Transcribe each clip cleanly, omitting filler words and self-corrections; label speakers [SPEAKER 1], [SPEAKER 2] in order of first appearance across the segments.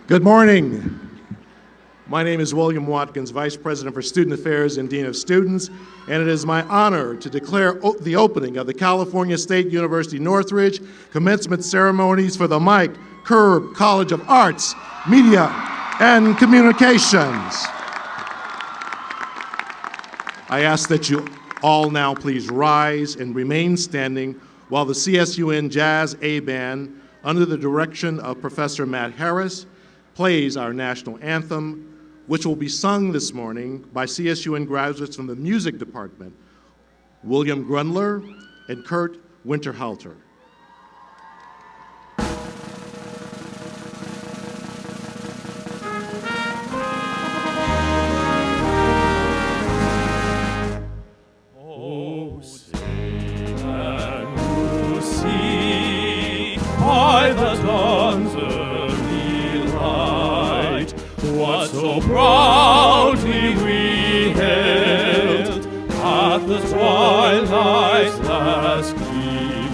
[SPEAKER 1] Good morning. My name is William Watkins, Vice President for Student Affairs and Dean of Students, and it is my honor to declare the opening of the California State University Northridge commencement ceremonies for the Mike Curb College of Arts, Media, and Communications. I ask that you all now please rise and remain standing while the CSUN Jazz A-Band, under the direction of Professor Matt Harris, plays our national anthem, which will be sung this morning by CSUN graduates from the music department, William Grundler and Kurt Winterhalter.
[SPEAKER 2] Oh, sing and you see by the dawn's early light what so proudly we hailed at the twilight's last gleaming,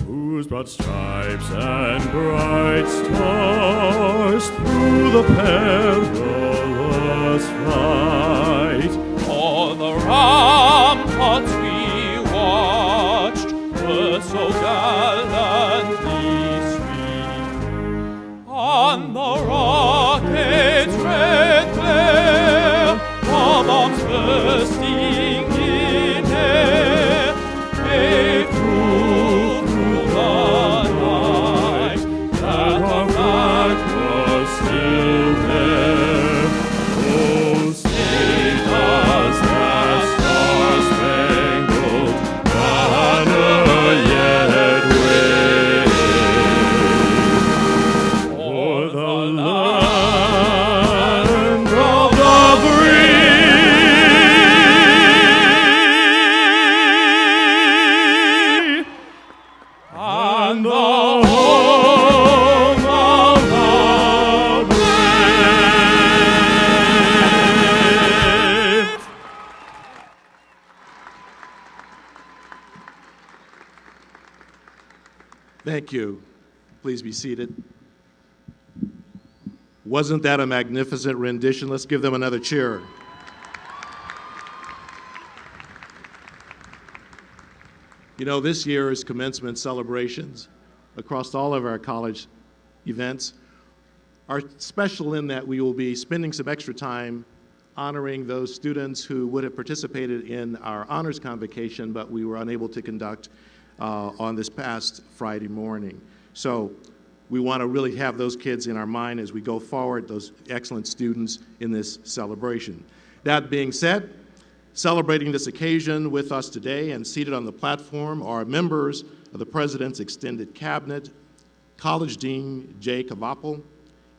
[SPEAKER 2] whose broad stripes and bright stars through the perilous fight on the ramparts we watched were so gallantly streamed, on the rocket's red glare, the bombs bursting in air, gave proof through the night that our flag was still there. Oh, sing us that star-spangled banner yet wave, o'er the land of the free and the home of the brave.
[SPEAKER 1] Thank you. Please be seated. Wasn't that a magnificent rendition? Let's give them another cheer. You know, this year's commencement celebrations across all of our college events are special in that we will be spending some extra time honoring those students who would have participated in our honors convocation, but we were unable to conduct on this past Friday morning. So we want to really have those kids in our mind as we go forward, those excellent students in this celebration. That being said, celebrating this occasion with us today and seated on the platform are members of the President's Extended Cabinet, College Dean Jay Kavapel,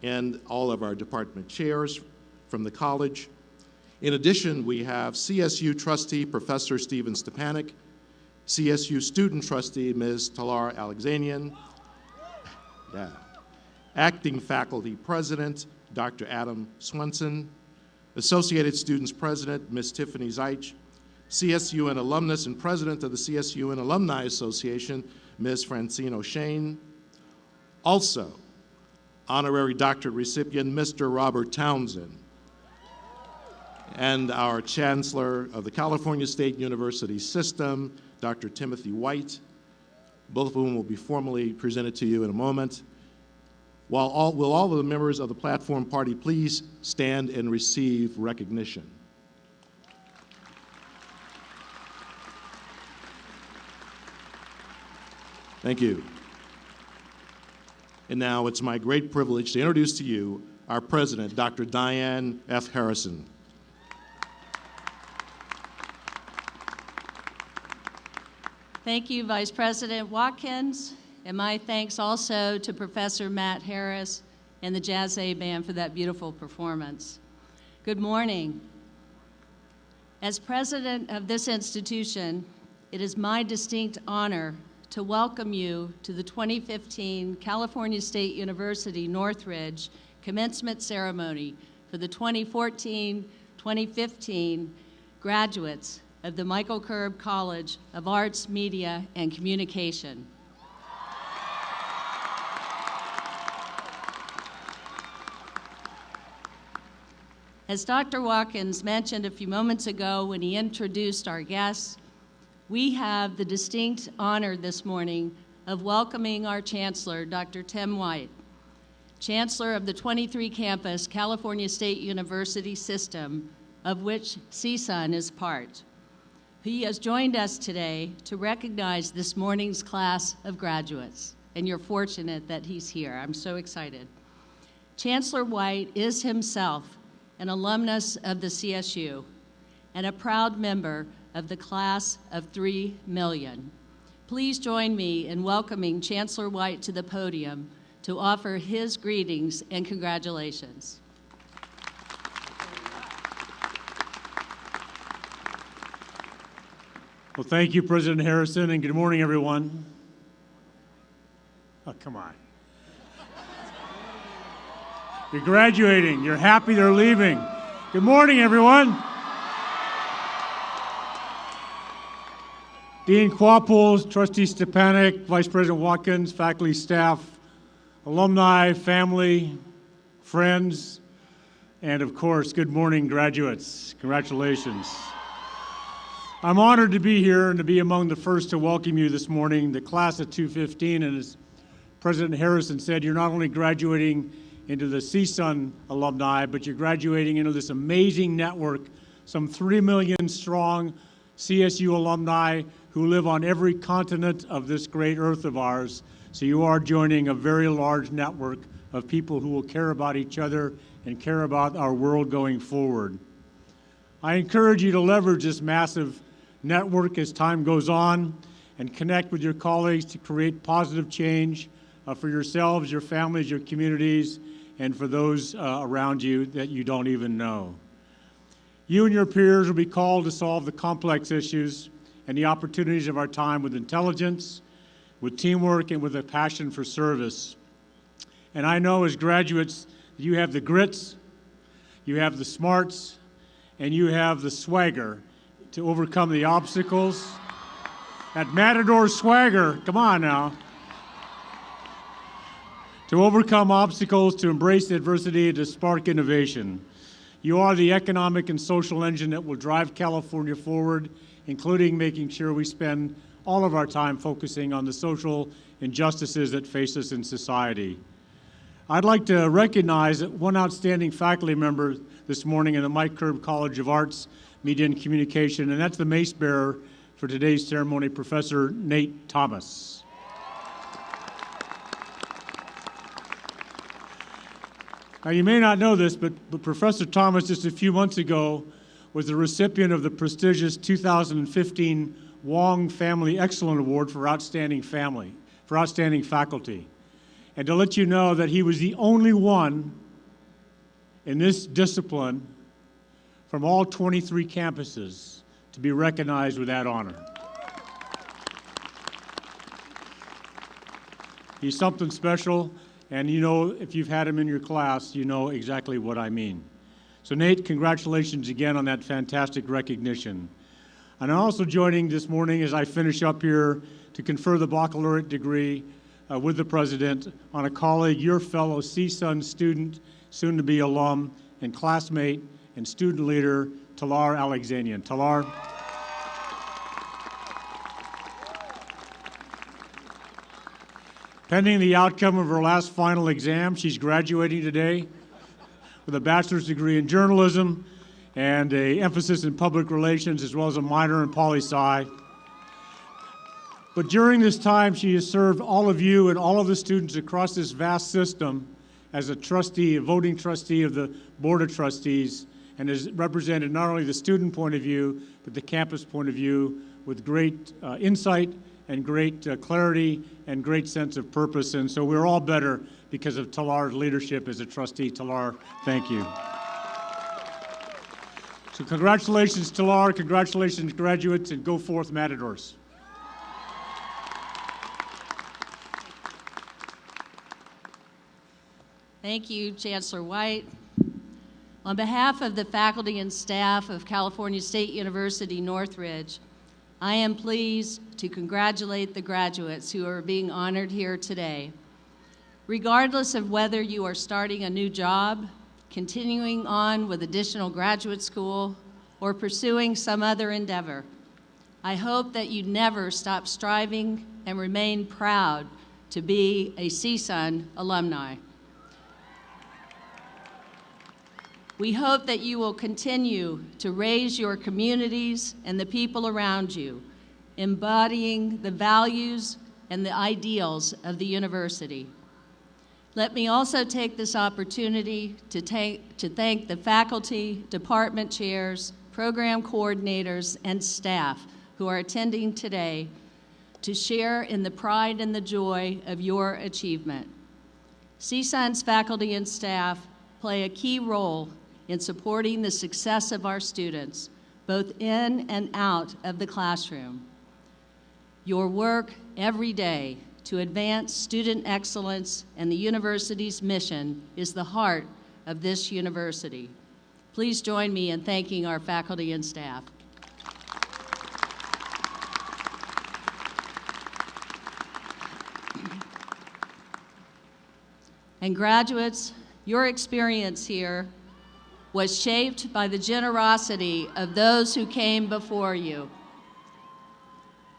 [SPEAKER 1] and all of our department chairs from the college. In addition, we have CSU trustee Professor Steven Stepanek, CSU student trustee Ms. Talar Alexanian, acting faculty president Dr. Adam Swenson, Associated Students President Ms. Tiffany Zeich, CSUN alumnus and president of the CSUN Alumni Association Ms. Francine O'Shane, also honorary doctorate recipient Mr. Robert Townsend, and our Chancellor of the California State University System, Dr. Timothy White, both of whom will be formally presented to you in a moment. Will all of the members of the platform party please stand and receive recognition? Thank you. And now it's my great privilege to introduce to you our president, Dr. Diane F. Harrison.
[SPEAKER 3] Thank you, Vice President Watkins, and my thanks also to Professor Matt Harris and the Jazz A-Band for that beautiful performance. Good morning. As president of this institution, it is my distinct honor to welcome you to the 2015 California State University Northridge commencement ceremony for the 2014-2015 graduates of the Michael Curb College of Arts, Media, and Communication. As Dr. Watkins mentioned a few moments ago when he introduced our guests, we have the distinct honor this morning of welcoming our Chancellor, Dr. Tim White, Chancellor of the 23-campus California State University system, of which CSUN is part. He has joined us today to recognize this morning's class of graduates, and you're fortunate that he's here. I'm so excited. Chancellor White is himself an alumnus of the CSU and a proud member of the class of 3 million. Please join me in welcoming Chancellor White to the podium to offer his greetings and congratulations.
[SPEAKER 4] Well, thank you, President Harrison, and good morning, everyone. Oh, come on. You're graduating. You're happy they're leaving. Good morning, everyone. Dean Quaples, Trustee Stepanek, Vice President Watkins, faculty, staff, alumni, family, friends, and of course, good morning, graduates. Congratulations. I'm honored to be here and to be among the first to welcome you this morning, the class of 215, and as President Harrison said, you're not only graduating into the CSUN alumni, but you're graduating into this amazing network, some 3 million strong CSU alumni who live on every continent of this great earth of ours. So you are joining a very large network of people who will care about each other and care about our world going forward. I encourage you to leverage this massive network as time goes on and connect with your colleagues to create positive change for yourselves, your families, your communities, and for those around you that you don't even know. You and your peers will be called to solve the complex issues and the opportunities of our time with intelligence, with teamwork, and with a passion for service. And I know as graduates, you have the grits, you have the smarts, and you have the swagger to overcome the obstacles. That Matador swagger, come on now. To overcome obstacles, to embrace adversity, to spark innovation. You are the economic and social engine that will drive California forward, including making sure we spend all of our time focusing on the social injustices that face us in society. I'd like to recognize one outstanding faculty member this morning in the Mike Curb College of Arts, Media and Communication, and that's the mace bearer for today's ceremony, Professor Nate Thomas. Now, you may not know this, but Professor Thomas, just a few months ago, was the recipient of the prestigious 2015 Wong Family Excellence Award for outstanding faculty. And to let you know that he was the only one in this discipline from all 23 campuses to be recognized with that honor. He's something special. And you know, if you've had him in your class, you know exactly what I mean. So Nate, congratulations again on that fantastic recognition. And I'm also joining this morning as I finish up here to confer the baccalaureate degree with the President on a colleague, your fellow CSUN student, soon to be alum, and classmate and student leader, Talar Alexanian. Talar. Pending the outcome of her last final exam, she's graduating today with a bachelor's degree in journalism and an emphasis in public relations, as well as a minor in poli-sci. But during this time, she has served all of you and all of the students across this vast system as a trustee, a voting trustee of the Board of Trustees, and has represented not only the student point of view, but the campus point of view with great insight and great clarity and great sense of purpose. And so we're all better because of Talar's leadership as a trustee. Talar, thank you. So congratulations, Talar. Congratulations, graduates, and go forth, Matadors.
[SPEAKER 3] Thank you, Chancellor White. On behalf of the faculty and staff of California State University Northridge, I am pleased to congratulate the graduates who are being honored here today. Regardless of whether you are starting a new job, continuing on with additional graduate school, or pursuing some other endeavor. I hope that you never stop striving and remain proud to be a CSUN alumni. We hope that you will continue to raise your communities and the people around you, embodying the values and the ideals of the university. Let me also take this opportunity to thank the faculty, department chairs, program coordinators, and staff who are attending today to share in the pride and the joy of your achievement. CSUN's faculty and staff play a key role in supporting the success of our students, both in and out of the classroom. Your work every day to advance student excellence and the university's mission is the heart of this university. Please join me in thanking our faculty and staff. And graduates, your experience here was shaped by the generosity of those who came before you,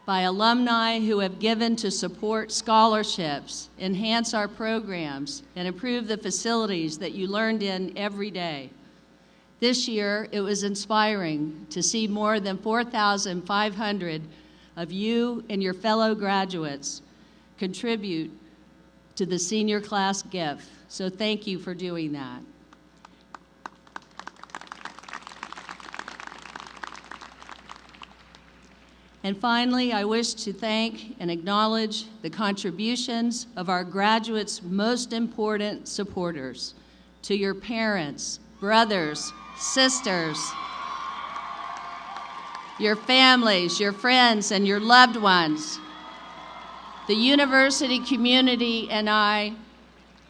[SPEAKER 3] by alumni who have given to support scholarships, enhance our programs, and improve the facilities that you learned in every day. This year, it was inspiring to see more than 4,500 of you and your fellow graduates contribute to the senior class gift. So thank you for doing that. And finally, I wish to thank and acknowledge the contributions of our graduates' most important supporters, to your parents, brothers, sisters, your families, your friends, and your loved ones. The university community and I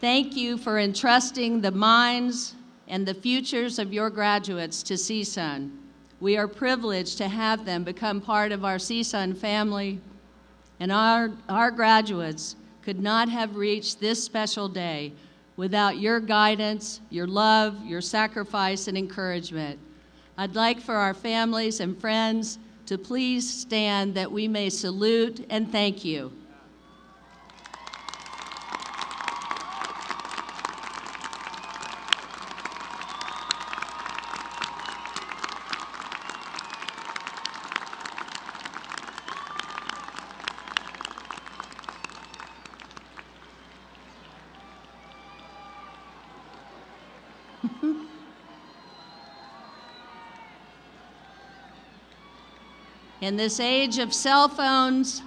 [SPEAKER 3] thank you for entrusting the minds and the futures of your graduates to CSUN. We are privileged to have them become part of our CSUN family, and our graduates could not have reached this special day without your guidance, your love, your sacrifice, and encouragement. I'd like for our families and friends to please stand that we may salute and thank you. In this age of cell phones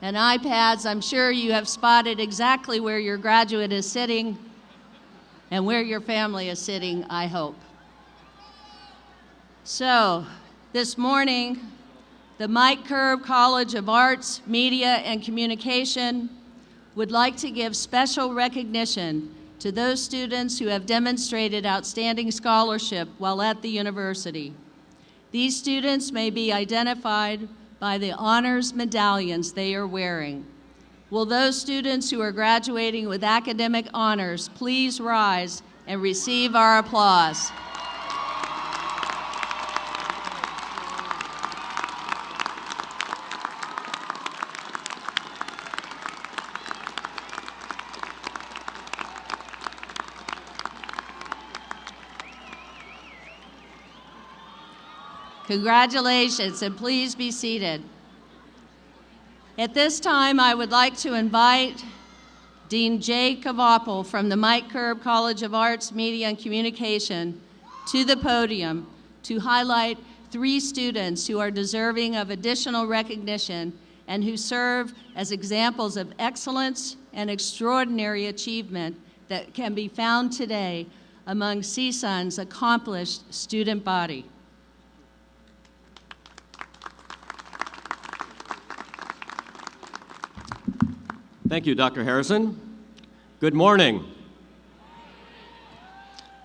[SPEAKER 3] and iPads, I'm sure you have spotted exactly where your graduate is sitting and where your family is sitting, I hope. So, this morning, the Mike Curb College of Arts, Media, and Communication would like to give special recognition to those students who have demonstrated outstanding scholarship while at the university. These students may be identified by the honors medallions they are wearing. Will those students who are graduating with academic honors please rise and receive our applause? Congratulations, and please be seated. At this time, I would like to invite Dean Jay Kavapel from the Mike Curb College of Arts, Media, and Communication to the podium to highlight 3 students who are deserving of additional recognition and who serve as examples of excellence and extraordinary achievement that can be found today among CSUN's accomplished student body.
[SPEAKER 5] Thank you, Dr. Harrison. Good morning.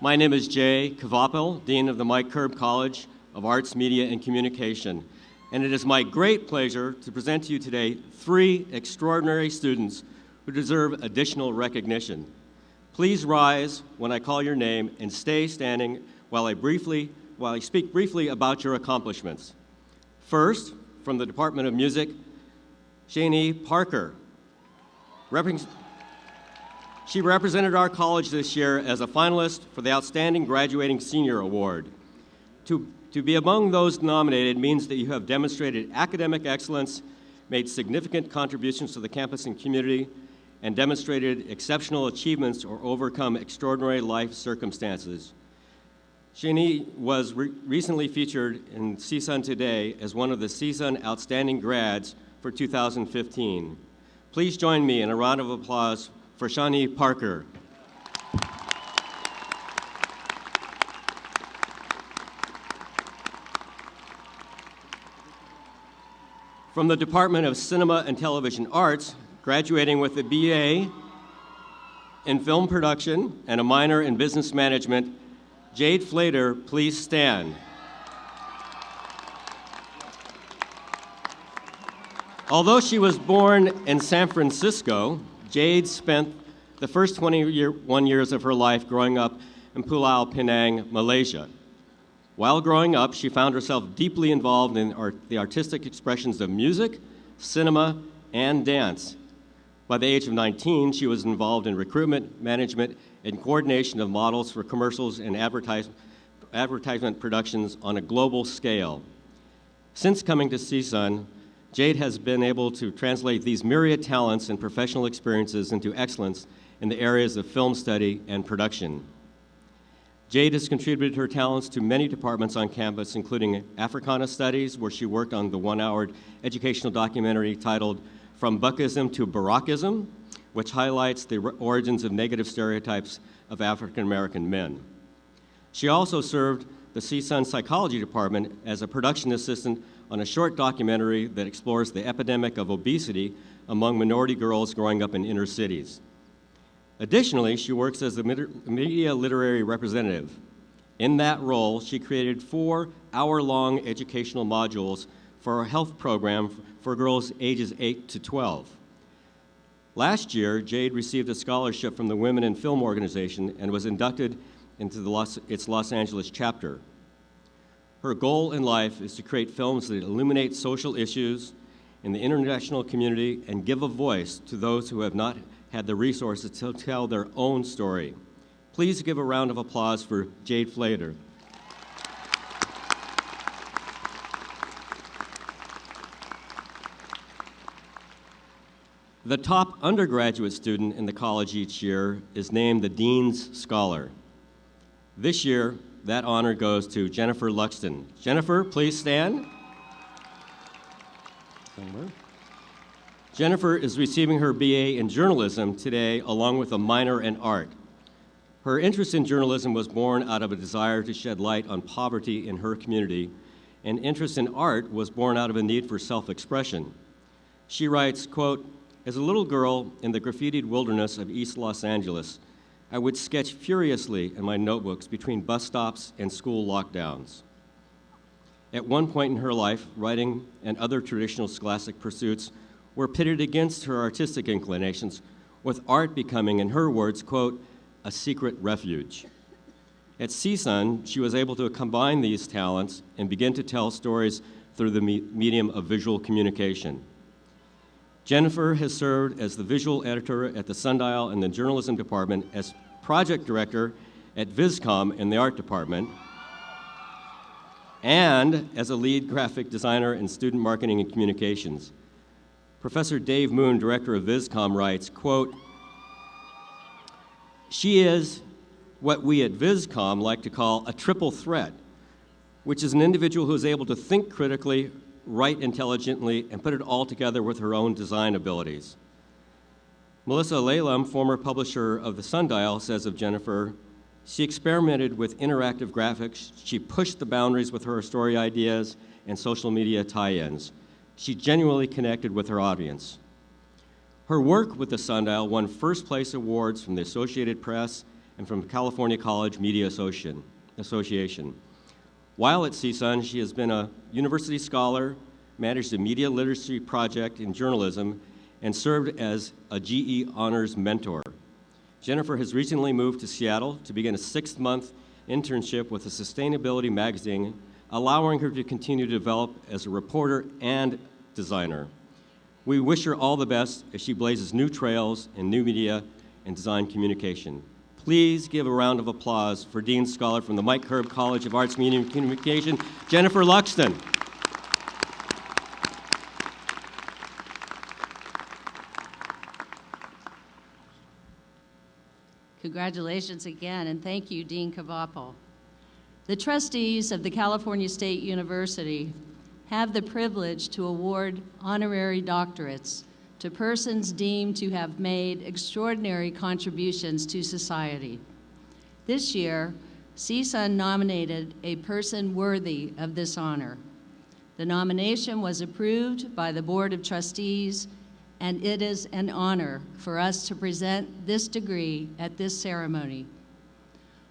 [SPEAKER 5] My name is Jay Kavapel, Dean of the Mike Curb College of Arts, Media, and Communication, and it is my great pleasure to present to you today 3 extraordinary students who deserve additional recognition. Please rise when I call your name and stay standing while I speak briefly about your accomplishments. First, from the Department of Music, Shani Parker. She represented our college this year as a finalist for the Outstanding Graduating Senior Award. To be among those nominated means that you have demonstrated academic excellence, made significant contributions to the campus and community, and demonstrated exceptional achievements or overcome extraordinary life circumstances. Shani was recently featured in CSUN Today as one of the CSUN Outstanding Grads for 2015. Please join me in a round of applause for Shani Parker. From the Department of Cinema and Television Arts, graduating with a BA in film production and a minor in business management, Jade Flater, please stand. Although she was born in San Francisco, Jade spent the first 21 years of her life growing up in Pulau Pinang, Malaysia. While growing up, she found herself deeply involved in the artistic expressions of music, cinema, and dance. By the age of 19, she was involved in recruitment, management, and coordination of models for commercials and advertisement productions on a global scale. Since coming to CSUN, Jade has been able to translate these myriad talents and professional experiences into excellence in the areas of film study and production. Jade has contributed her talents to many departments on campus, including Africana Studies, where she worked on the one-hour educational documentary titled From Buckism to Barackism, which highlights the origins of negative stereotypes of African American men. She also served the CSUN Psychology Department as a production assistant on a short documentary that explores the epidemic of obesity among minority girls growing up in inner cities. Additionally, she works as the media literary representative. In that role, she created 4 hour-long educational modules for a health program for girls ages 8 to 12. Last year, Jade received a scholarship from the Women in Film organization and was inducted into its Los Angeles chapter. Her goal in life is to create films that illuminate social issues in the international community and give a voice to those who have not had the resources to tell their own story. Please give a round of applause for Jade Flater. The top undergraduate student in the college each year is named the Dean's Scholar. This year, that honor goes to Jennifer Luxton. Jennifer, please stand. Jennifer is receiving her BA in journalism today, along with a minor in art. Her interest in journalism was born out of a desire to shed light on poverty in her community, and interest in art was born out of a need for self-expression. She writes, quote, "As a little girl in the graffitied wilderness of East Los Angeles, I would sketch furiously in my notebooks between bus stops and school lockdowns." At one point in her life, writing and other traditional scholastic pursuits were pitted against her artistic inclinations, with art becoming, in her words, quote, "a secret refuge." At CSUN, she was able to combine these talents and begin to tell stories through the medium of visual communication. Jennifer has served as the visual editor at the Sundial in the journalism department, as project director at Viscom in the art department, and as a lead graphic designer in student marketing and communications. Professor Dave Moon, director of Viscom, writes, quote, "She is what we at Viscom like to call a triple threat, which is an individual who is able to think critically, write intelligently, and put it all together with her own design abilities." Melissa Lalem, former publisher of the Sundial, says of Jennifer, "She experimented with interactive graphics. She pushed the boundaries with her story ideas and social media tie-ins. She genuinely connected with her audience." Her work with the Sundial won first-place awards from the Associated Press and from the California College Media Association. While at CSUN, she has been a university scholar, managed a media literacy project in journalism, and served as a GE Honors mentor. Jennifer has recently moved to Seattle to begin a 6-month internship with a sustainability magazine, allowing her to continue to develop as a reporter and designer. We wish her all the best as she blazes new trails in new media and design communication. Please give a round of applause for Dean Scholar from the Mike Herb College of Arts, Media, and Communication, Jennifer Luxton.
[SPEAKER 3] Congratulations again, and thank you, Dean Kavapal. The trustees of the California State University have the privilege to award honorary doctorates to persons deemed to have made extraordinary contributions to society. This year, CSUN nominated a person worthy of this honor. The nomination was approved by the Board of Trustees, and it is an honor for us to present this degree at this ceremony.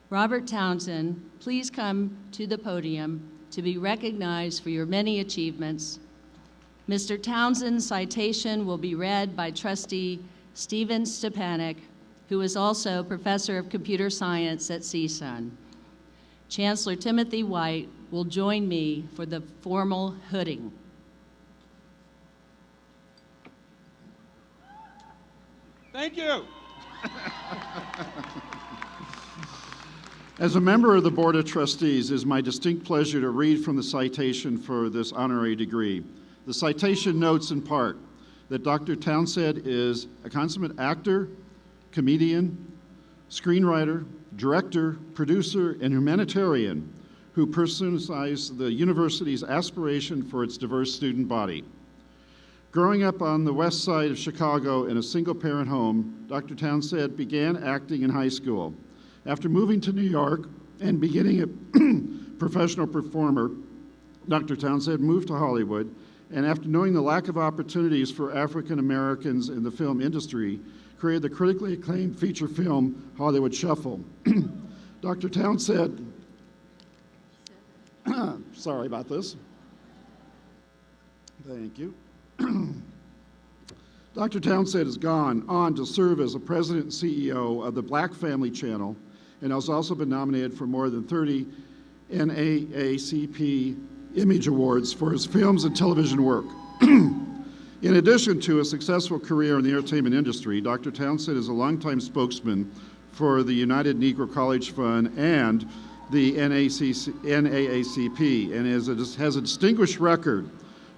[SPEAKER 3] Robert Townsend, please come to the podium to be recognized for your many achievements. Mr. Townsend's citation will be read by Trustee Steven Stepanek, who is also Professor of Computer Science at CSUN. Chancellor Timothy White will join me for the formal hooding.
[SPEAKER 6] Thank you. As a member of the Board of Trustees, it is my distinct pleasure to read from the citation for this honorary degree. The citation notes in part that Dr. Townsend is a consummate actor, comedian, screenwriter, director, producer, and humanitarian who personifies the university's aspiration for its diverse student body. Growing up on the west side of Chicago in a single-parent home, Dr. Townsend began acting in high school. After moving to New York and beginning a professional performer, Dr. Townsend moved to Hollywood, and after knowing the lack of opportunities for African Americans in the film industry, created the critically acclaimed feature film Hollywood Shuffle. Dr. Townsend, sorry about this. Thank you. Dr. Townsend has gone on to serve as the president and CEO of the Black Family Channel and has also been nominated for more than 30 NAACP Image Awards for his films and television work. In addition to a successful career in the entertainment industry, Dr. Townsend is a longtime spokesman for the United Negro College Fund and the NAACP and has a distinguished record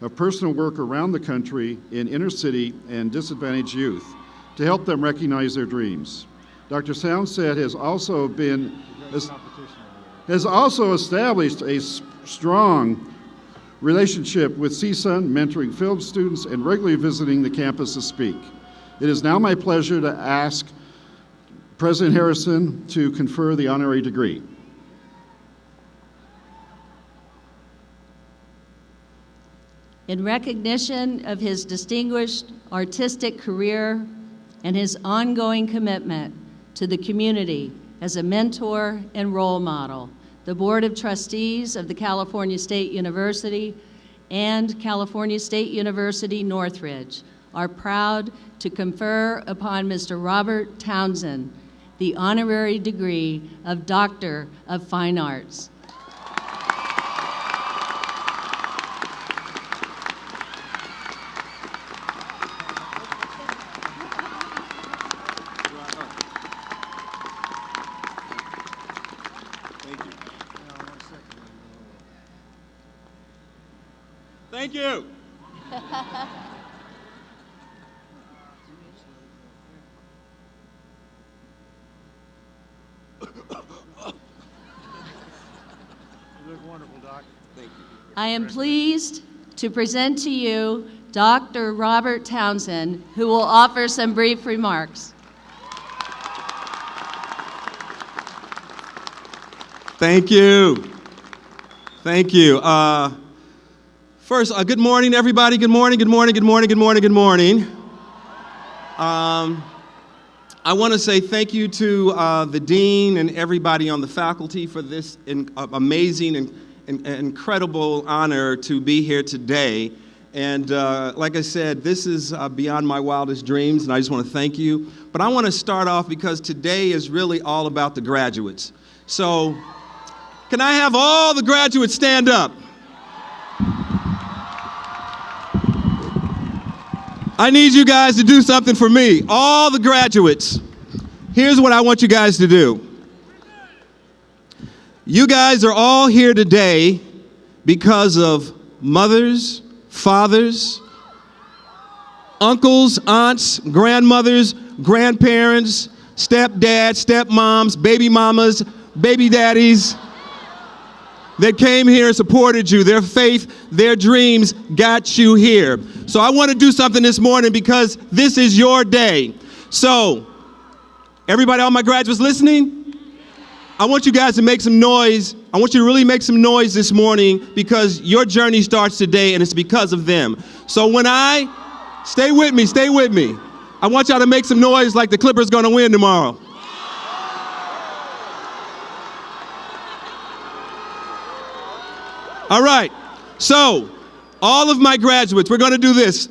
[SPEAKER 6] of personal work around the country in inner city and disadvantaged youth to help them recognize their dreams. Dr. Townsend has also established a strong relationship with CSUN, mentoring film students and regularly visiting the campus to speak. It is now my pleasure to ask President Harrison to confer the honorary degree.
[SPEAKER 3] In recognition of his distinguished artistic career and his ongoing commitment to the community as a mentor and role model, the Board of Trustees of the California State University and California State University Northridge are proud to confer upon Mr. Robert Townsend the honorary degree of Doctor of Fine Arts.
[SPEAKER 6] Thank you.
[SPEAKER 4] You look wonderful, Doc.
[SPEAKER 6] Thank you.
[SPEAKER 3] I am pleased to present to you Dr. Robert Townsend, who will offer some brief remarks.
[SPEAKER 7] Thank you. Thank you. First, good morning, everybody. Good morning, good morning, good morning, good morning, good morning. I want to say thank you to the dean and everybody on the faculty for this amazing and incredible honor to be here today And like I said, this is beyond my wildest dreams, and I just want to thank you. But I want to start off because today is really all about the graduates. So, can I have all the graduates stand up? I need you guys to do something for me. All the graduates. Here's what I want you guys to do. You guys are all here today because of mothers, fathers, uncles, aunts, grandmothers, grandparents, stepdads, stepmoms, baby mamas, baby daddies that came here and supported you. Their faith, their dreams got you here. So I want to do something this morning because this is your day. So, everybody, all my graduates listening, I want you guys to make some noise. I want you to really make some noise this morning because your journey starts today and it's because of them. So stay with me. I want y'all to make some noise like the Clippers gonna win tomorrow. All right, so all of my graduates, we're gonna do this.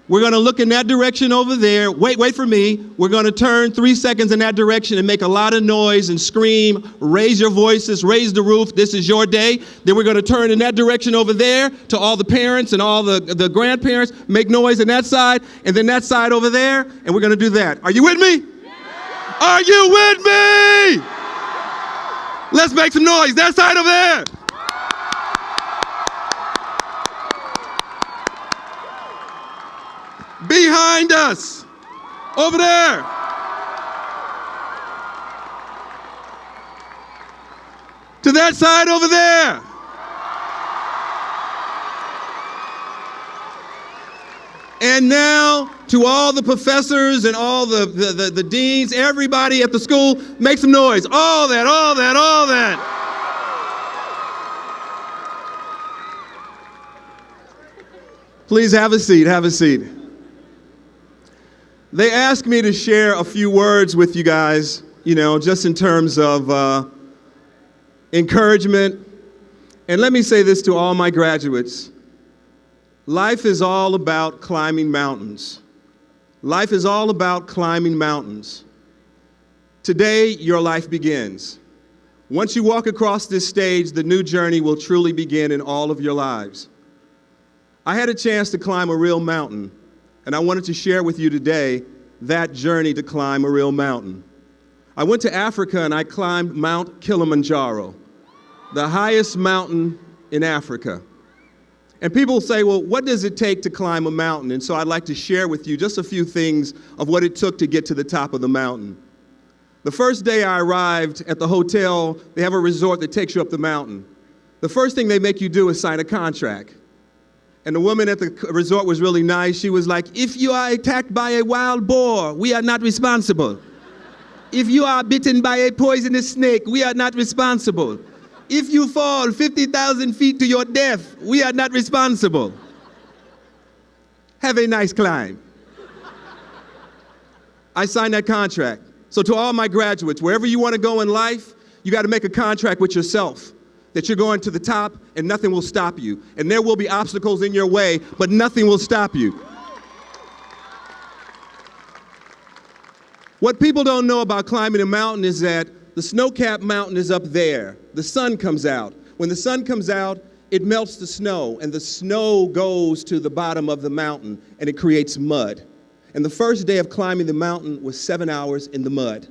[SPEAKER 7] We're gonna look in that direction over there. Wait for me. We're gonna turn 3 seconds in that direction and make a lot of noise and scream, raise your voices, raise the roof. This is your day. Then we're gonna turn in that direction over there to all the parents and all the grandparents, make noise in that side, and then that side over there, and we're gonna do that. Are you with me? Yeah. Are you with me? Let's make some noise. That side over there. Behind us, over there. To that side over there. And now to all the professors and all the deans, everybody at the school, make some noise. All that. Please have a seat. They asked me to share a few words with you guys, just in terms of encouragement. And let me say this to all my graduates. Life is all about climbing mountains. Life is all about climbing mountains. Today, your life begins. Once you walk across this stage, the new journey will truly begin in all of your lives. I had a chance to climb a real mountain. And I wanted to share with you today that journey to climb a real mountain. I went to Africa and I climbed Mount Kilimanjaro, the highest mountain in Africa. And people say, well, what does it take to climb a mountain? And so I'd like to share with you just a few things of what it took to get to the top of the mountain. The first day I arrived at the hotel, they have a resort that takes you up the mountain. The first thing they make you do is sign a contract. And the woman at the resort was really nice. She was like, if you are attacked by a wild boar, we are not responsible. If you are bitten by a poisonous snake, we are not responsible. If you fall 50,000 feet to your death, we are not responsible. Have a nice climb. I signed that contract. So to all my graduates, wherever you want to go in life, you got to make a contract with yourself that you're going to the top and nothing will stop you. And there will be obstacles in your way, but nothing will stop you. What people don't know about climbing a mountain is that the snow-capped mountain is up there. The sun comes out. When the sun comes out, it melts the snow, and the snow goes to the bottom of the mountain, and it creates mud. And the first day of climbing the mountain was 7 hours in the mud.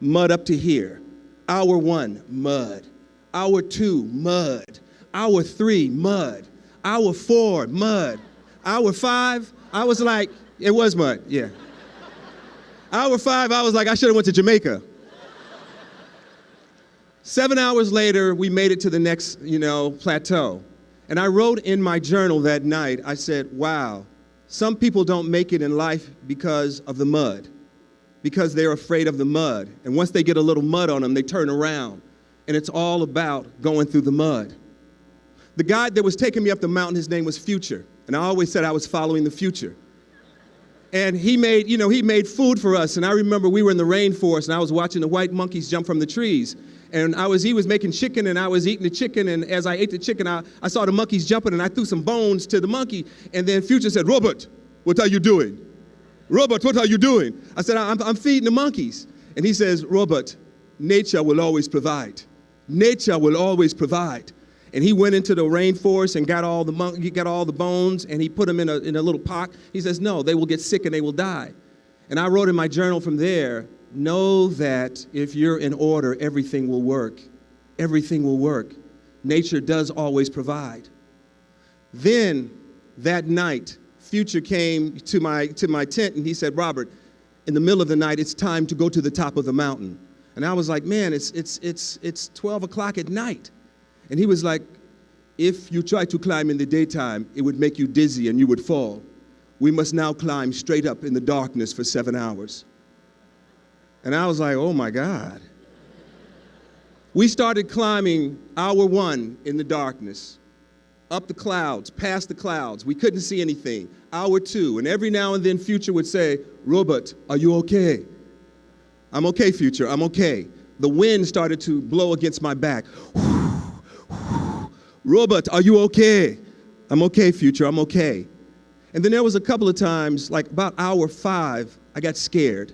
[SPEAKER 7] Mud up to here. Hour 1, mud. Hour 2, mud. Hour 3, mud. Hour 4, mud. Hour 5, I was like, it was mud, yeah. Hour 5, I was like, I should have went to Jamaica. 7 hours later, we made it to the next, plateau. And I wrote in my journal that night, I said, wow, some people don't make it in life because of the mud, because they're afraid of the mud. And once they get a little mud on them, they turn around. And it's all about going through the mud. The guy that was taking me up the mountain, his name was Future. And I always said I was following the future. And he made food for us. And I remember we were in the rainforest and I was watching the white monkeys jump from the trees. And he was making chicken, and I was eating the chicken, and as I ate the chicken, I saw the monkeys jumping, and I threw some bones to the monkey, and then Future said, Robert, what are you doing? Robert, what are you doing? I said, I'm feeding the monkeys. And he says, Robert, nature will always provide. Nature will always provide. And he went into the rainforest and got all the bones, and he put them in a little pot. He says, no, they will get sick and they will die. And I wrote in my journal from there, know that if you're in order, everything will work. Everything will work. Nature does always provide. Then that night, Future came to my tent, and he said, Robert, in the middle of the night, it's time to go to the top of the mountain. And I was like, man, it's 12 o'clock at night. And he was like, if you try to climb in the daytime, it would make you dizzy and you would fall. We must now climb straight up in the darkness for 7 hours. And I was like, oh my God. We started climbing hour 1 in the darkness, up the clouds, past the clouds. We couldn't see anything. Hour 2, and every now and then Future would say, Robert, are you okay? I'm okay, Future, I'm okay. The wind started to blow against my back. Robert, are you okay? I'm okay, Future, I'm okay. And then there was a couple of times, like about hour 5, I got scared.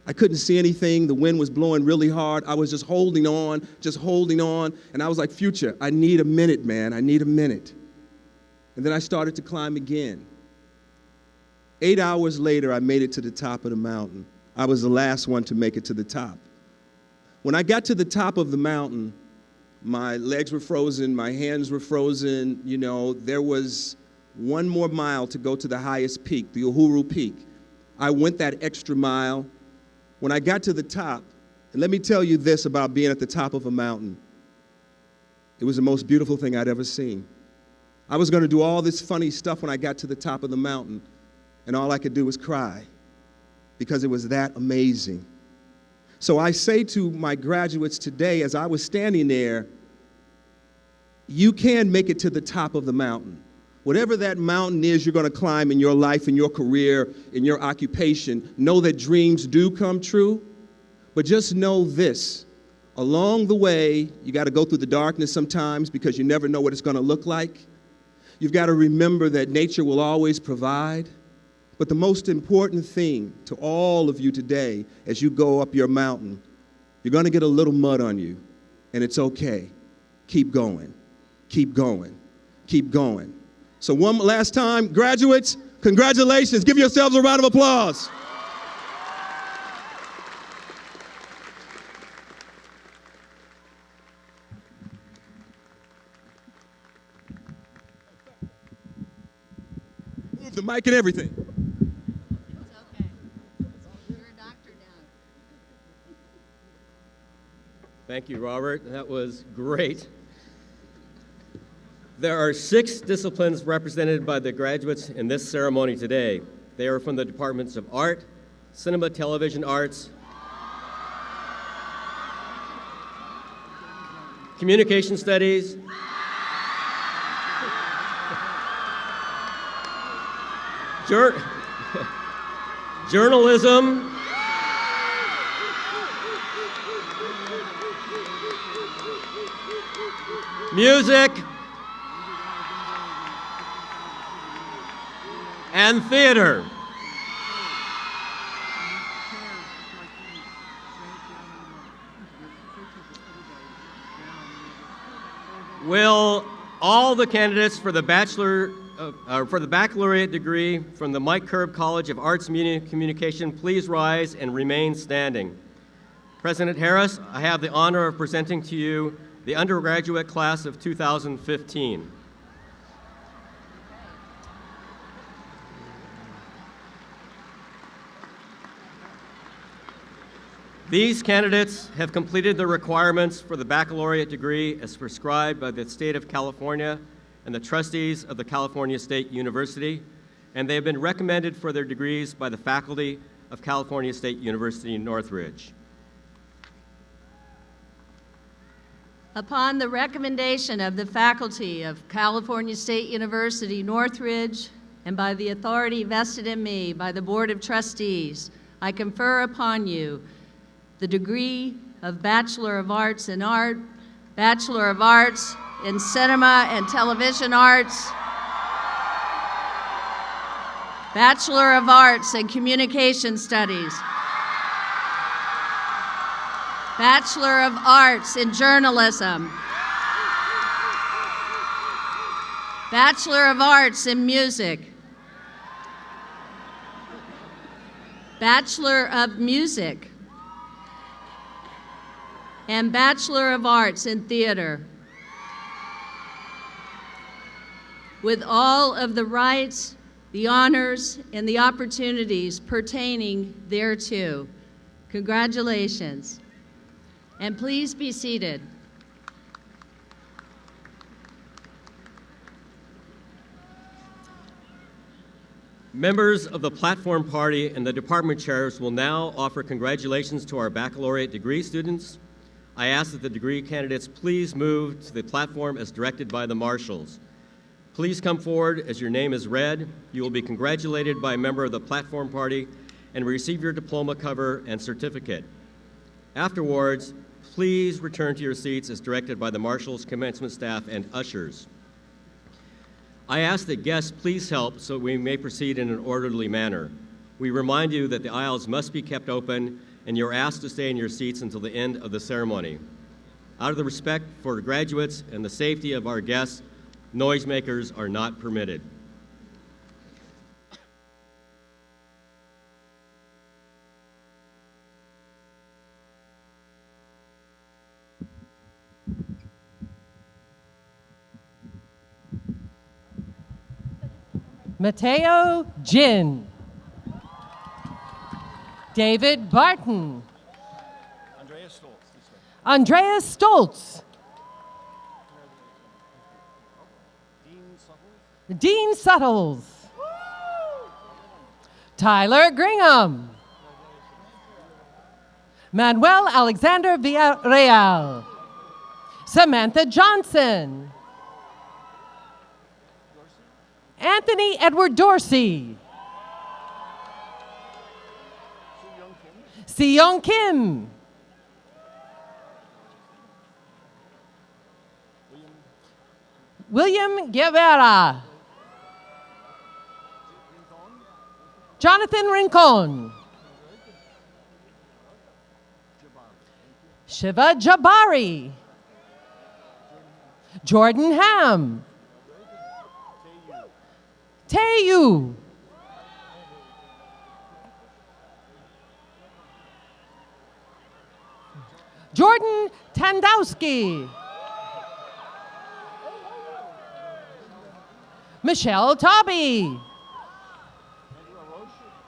[SPEAKER 7] I couldn't see anything. The wind was blowing really hard. I was just holding on. And I was like, Future, I need a minute, man. I need a minute. And then I started to climb again. 8 hours later, I made it to the top of the mountain. I was the last one to make it to the top. When I got to the top of the mountain, my legs were frozen, my hands were frozen. You know, there was 1 more mile to go to the highest peak, the Uhuru Peak. I went that extra mile. When I got to the top, and let me tell you this about being at the top of a mountain. It was the most beautiful thing I'd ever seen. I was going to do all this funny stuff when I got to the top of the mountain, and all I could do was cry because it was that amazing. So I say to my graduates today, as I was standing there, you can make it to the top of the mountain. Whatever that mountain is you're going to climb in your life, in your career, in your occupation, know that dreams do come true. But just know this, along the way, you got to go through the darkness sometimes because you never know what it's going to look like. You've got to remember that nature will always provide. But the most important thing to all of you today, as you go up your mountain, you're going to get a little mud on you, and it's okay. Keep going. Keep going. Keep going. So one last time, graduates, congratulations. Give yourselves a round of applause. Move the mic and everything.
[SPEAKER 3] It's okay. You're a doctor now.
[SPEAKER 5] Thank you, Robert. That was great. There are 6 disciplines represented by the graduates in this ceremony today. They are from the departments of art, cinema, television arts, communication studies, journalism, music, and theater. Will all the candidates for the baccalaureate degree from the Mike Curb College of Arts, Media, and Communication please rise and remain standing? President Harris, I have the honor of presenting to you the undergraduate class of 2015. These candidates have completed the requirements for the baccalaureate degree as prescribed by the state of California and the trustees of the California State University, and they have been recommended for their degrees by the faculty of California State University in Northridge.
[SPEAKER 3] Upon the recommendation of the faculty of California State University, Northridge, and by the authority vested in me by the Board of Trustees, I confer upon you the degree of Bachelor of Arts in Art, Bachelor of Arts in Cinema and Television Arts, Bachelor of Arts in Communication Studies, Bachelor of Arts in Journalism, Bachelor of Arts in Music, Bachelor of Music, and Bachelor of Arts in Theater, with all of the rights, the honors, and the opportunities pertaining thereto. Congratulations. And please be seated.
[SPEAKER 5] Members of the platform party and the department chairs will now offer congratulations to our baccalaureate degree students. I ask that the degree candidates please move to the platform as directed by the marshals. Please come forward as your name is read. You will be congratulated by a member of the platform party and receive your diploma cover and certificate. Afterwards, please return to your seats as directed by the marshals, commencement staff, and ushers. I ask that guests please help so we may proceed in an orderly manner. We remind you that the aisles must be kept open and you're asked to stay in your seats until the end of the ceremony. Out of the respect for graduates and the safety of our guests, noisemakers are not permitted.
[SPEAKER 8] Mateo Jin. David Barton. Andreas Stoltz. Dean Suttles. Tyler Gringham. Manuel Alexander Villarreal. Samantha Johnson. Anthony Edward Dorsey. Si-Young Kim. William Guevara. Jonathan Rincon. Shiva Jabari. Jordan Ham. Taeyu. Jordan Tandowski. Michelle Tobby.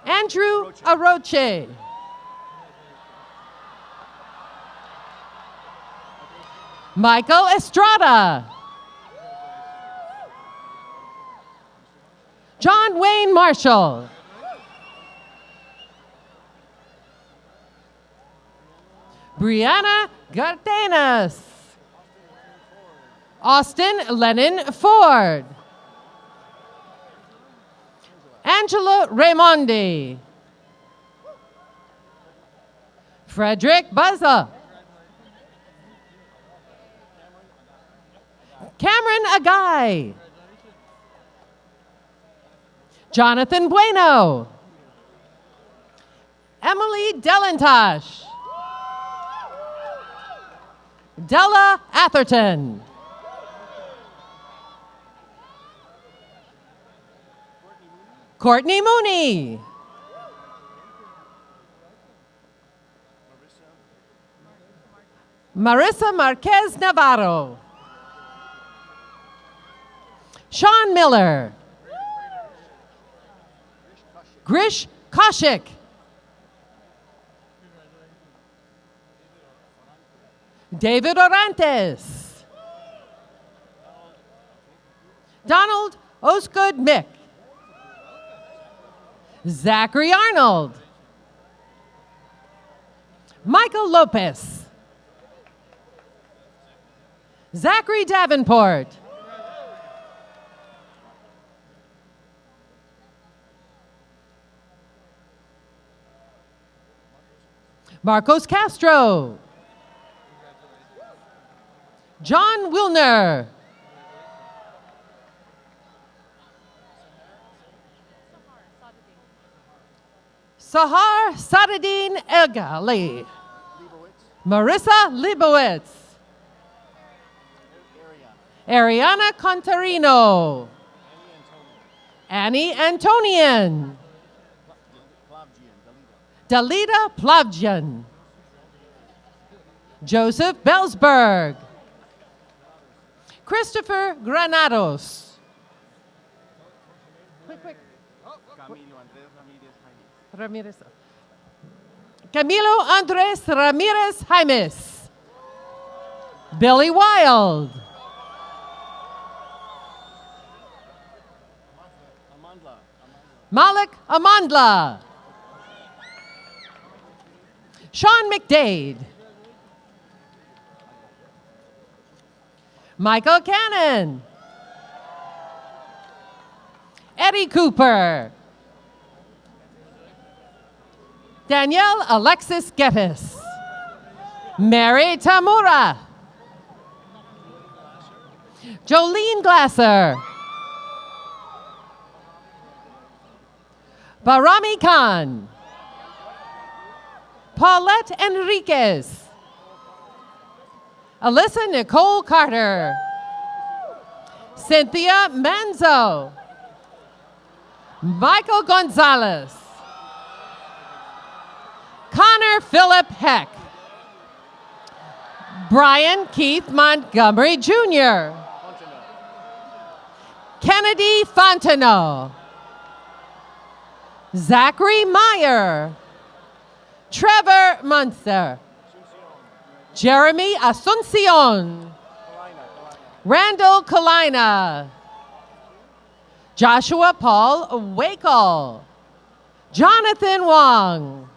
[SPEAKER 8] Andrew Aroche. Michael Estrada. John Wayne Marshall. Brianna Gardenas. Austin Lennon Ford. Angela Raimondi. Frederick Buzza. Cameron Agai. Jonathan Bueno. Emily Delantosh. Della Atherton. Courtney Mooney. Marissa Marquez Navarro. Sean Miller. Grish Kaushik. David Orantes. Donald Osgood Mick. Zachary Arnold. Michael Lopez. Zachary Davenport. Marcos Castro. John Wilner. Sahar Sadadine Elgali. Marissa Leibowitz. Ariana Contarino. Annie Antonian. Dalida Plavjian. Joseph Belsberg. Christopher Granados. Quick. Ramirez. Camilo Andres Ramirez Jaimes. Billy Wild. Malik Amandla. Sean McDade. Michael Cannon. Eddie Cooper. Danielle Alexis Gettis. Mary Tamura. Jolene Glasser. Barami Khan. Paulette Enriquez. Alyssa Nicole Carter. Cynthia Manzo. Michael Gonzalez. Connor Philip Heck. Brian Keith Montgomery Jr. Kennedy Fontenot. Zachary Meyer. Trevor Munster. Jeremy Asuncion. Randall Kalina. Joshua Paul Wakel. Jonathan Wong.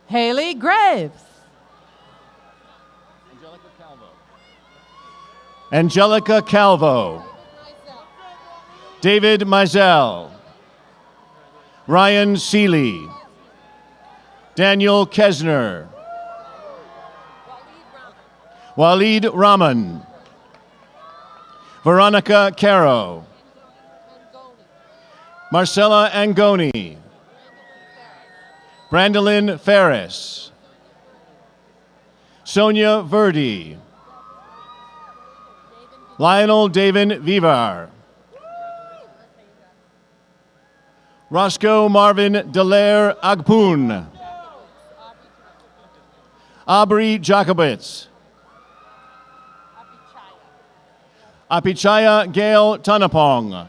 [SPEAKER 8] Haley Graves.
[SPEAKER 9] Angelica Calvo. David Mizell. Ryan Seeley. Daniel Kesner. Waleed Rahman. Veronica Caro. Marcella Angoni. Brandolyn Ferris. Sonia Verdi. Lionel David Vivar. Roscoe Marvin Delaire Agpoon. Aubrey Jacobitz. Apichaya Gail Tanapong.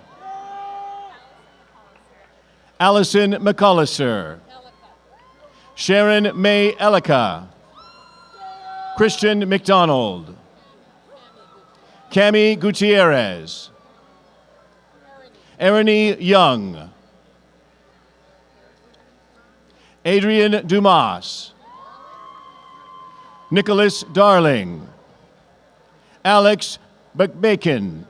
[SPEAKER 9] Allison McCollister. Sharon May Elika. Christian McDonald. Cami Gutierrez. Ernie Young. Adrian Dumas. Nicholas Darling. Alex McBacon.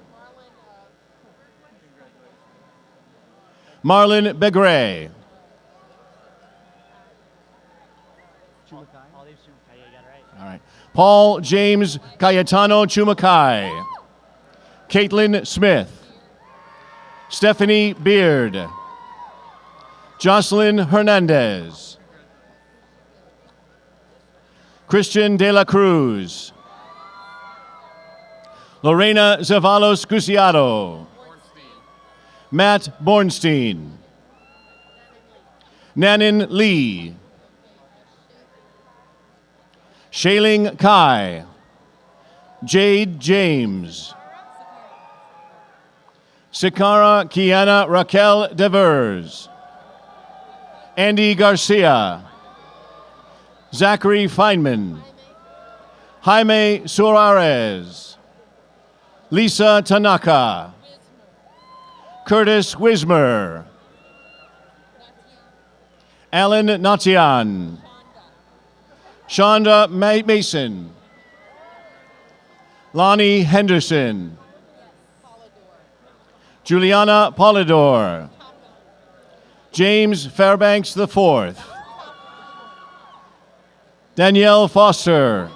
[SPEAKER 9] Marlon Begray. All right. Paul James Cayetano Chumakai. Caitlin Smith. Stephanie Beard. Jocelyn Hernandez. Christian De La Cruz. Lorena Zavalos Cruciado. Matt Bornstein. Nanin Lee. Shailing Kai. Jade James. Sikara Kiana Raquel Devers. Andy Garcia. Zachary Feynman. Jaime Suarez. Lisa Tanaka. Curtis Wismer. Alan Natian. Shonda Mason. Lonnie Henderson. Juliana Polidor. James Fairbanks IV. Danielle Foster.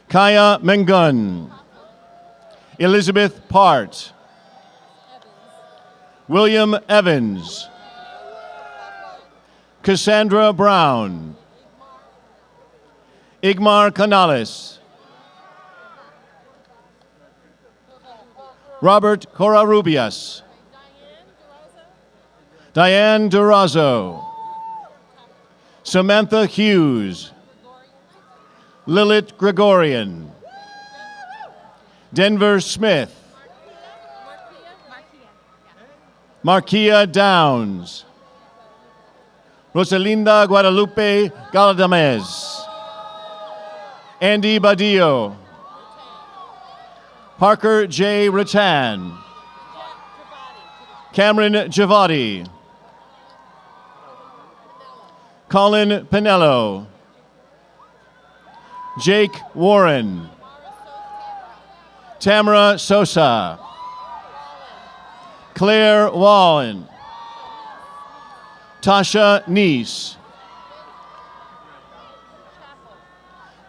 [SPEAKER 9] Kaya Mengun, Elizabeth Part, William Evans, Cassandra Brown, Igmar Canales, Robert Covarrubias, Diane Durazo, Samantha Hughes, Lilith Gregorian, Denver Smith, Marquia Downs, Rosalinda Guadalupe Galadames, Andy Badillo, Parker J. Rattan, Cameron Javati, Colin Pinello, Jake Warren, Tamara Sosa, Claire Wallen, Tasha Neese,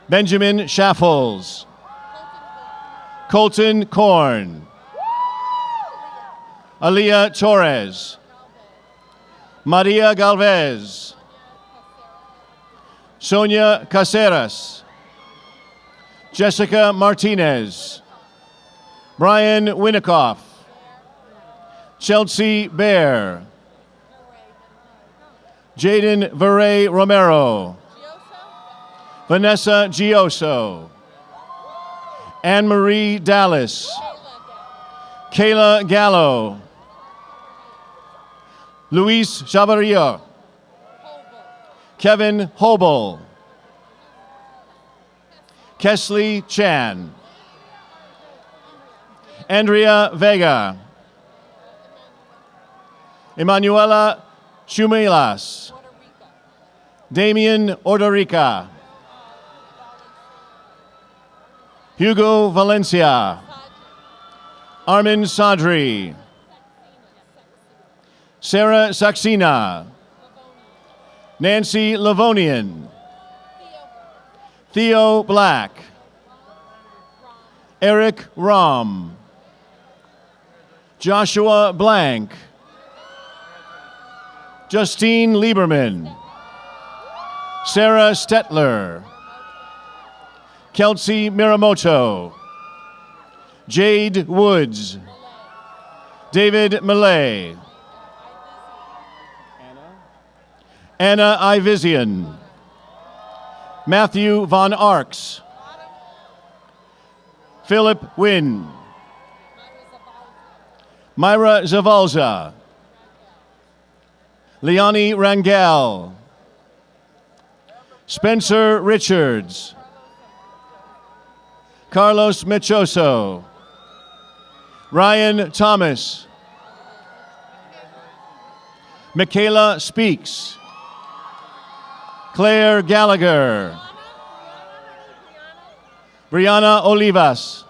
[SPEAKER 9] Benjamin Schaffels, Colton Korn, Aaliyah Torres, Maria Galvez, Sonia Caceres, Jessica Martinez, Brian Winikoff, Chelsea Bear, Jaden Veray Romero, Vanessa Gioso, Anne-Marie Dallas, Kayla Gallo, Luis Chavarria, Kevin Hobel, Kesley Chan, Andrea Vega, Emanuela Chumelas, Damian Ordorica, Hugo Valencia, Armin Sadri, Sarah Saxena, Nancy Livonian, Theo Black, Eric Rom, Joshua Blank, Justine Lieberman, Sarah Stetler, Kelsey Miramoto, Jade Woods, David Millay, Anna Ivizian, Matthew Von Arks, Philip Wynn, Myra Zavalza, Leonie Rangel, Spencer Richards, Carlos Mechoso, Ryan Thomas, Michaela Speaks, Claire Gallagher, Brianna Olivas,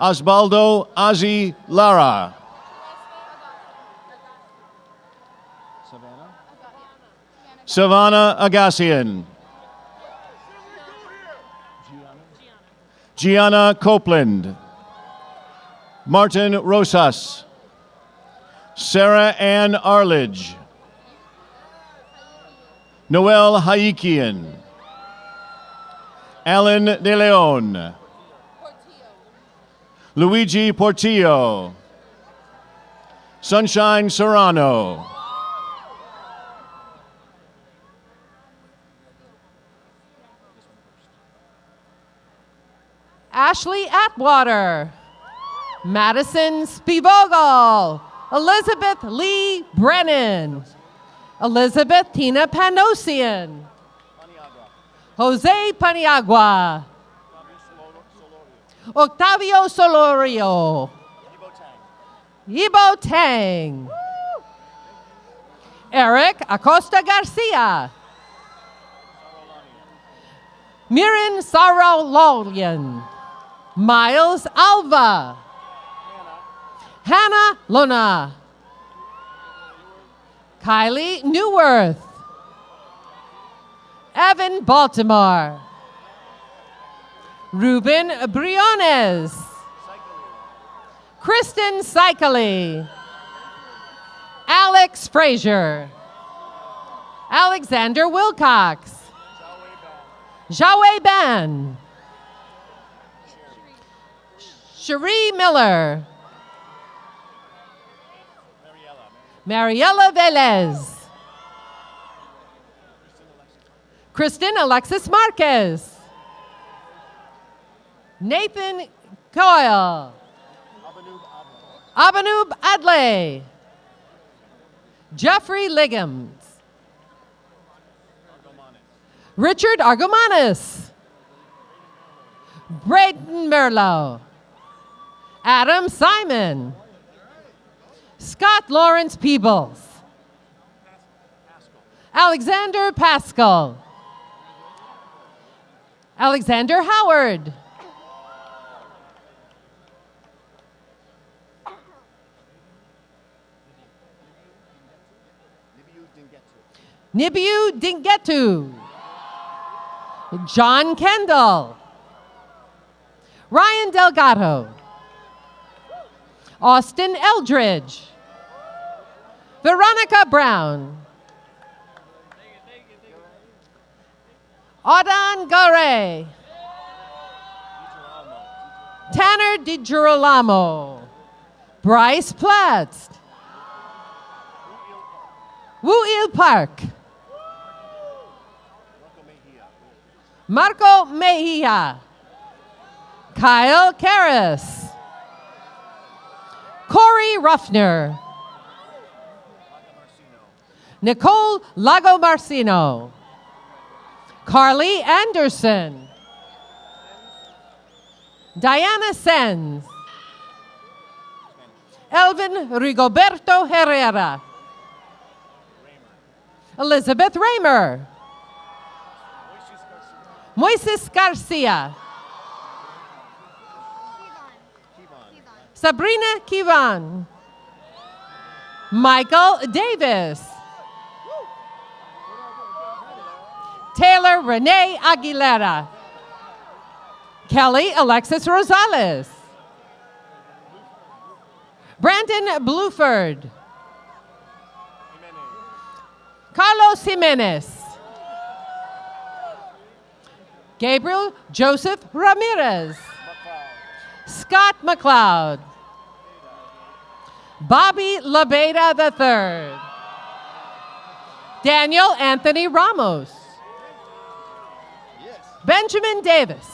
[SPEAKER 9] Osvaldo Azi Lara, Savannah Agassian, Gianna Copeland, Martin Rosas, Sarah Ann Arledge, Noel Haikian, Alan De Leon, Luigi Portillo, Sunshine Serrano,
[SPEAKER 8] Ashley Atwater, Madison Spivogel, Elizabeth Lee Brennan, Elizabeth Tina Panosian, Jose Paniagua, Octavio Solorio, Yibo Tang, Eric Acosta Garcia, Mirin Sarololian, Miles Alva, Hannah Lona, Kylie Newworth, Evan Baltimore. Ruben Briones. Kristen Cycli. Alex Frazier. Alexander Wilcox. Jawe Ban. Cherie Miller. Mariela Velez. Kristen Alexis Marquez. Nathan Coyle. Abanub Adley. Jeffrey Liggums. Richard Argomanis. Braden Merlot. Adam Simon. Scott Lawrence Peebles. Alexander Pascal. Alexander Howard. Nibiu Dingetu. John Kendall. Ryan Delgado. Austin Eldridge. Veronica Brown. Audan Gare. Tanner DiGirolamo. Bryce Platts. Wu Il Park. Marco Mejia. Kyle Karras. Corey Ruffner. Nicole Lago Marcino. Carly Anderson. Diana Sens. Elvin Rigoberto Herrera. Elizabeth Raymer. Moises Garcia. Sabrina Kivan. Michael Davis. Taylor Renee Aguilera. Kelly Alexis Rosales. Brandon Bluford. Carlos Jimenez. Gabriel Joseph Ramirez. Scott McLeod. Bobby Labeda III. Daniel Anthony Ramos. Benjamin Davis.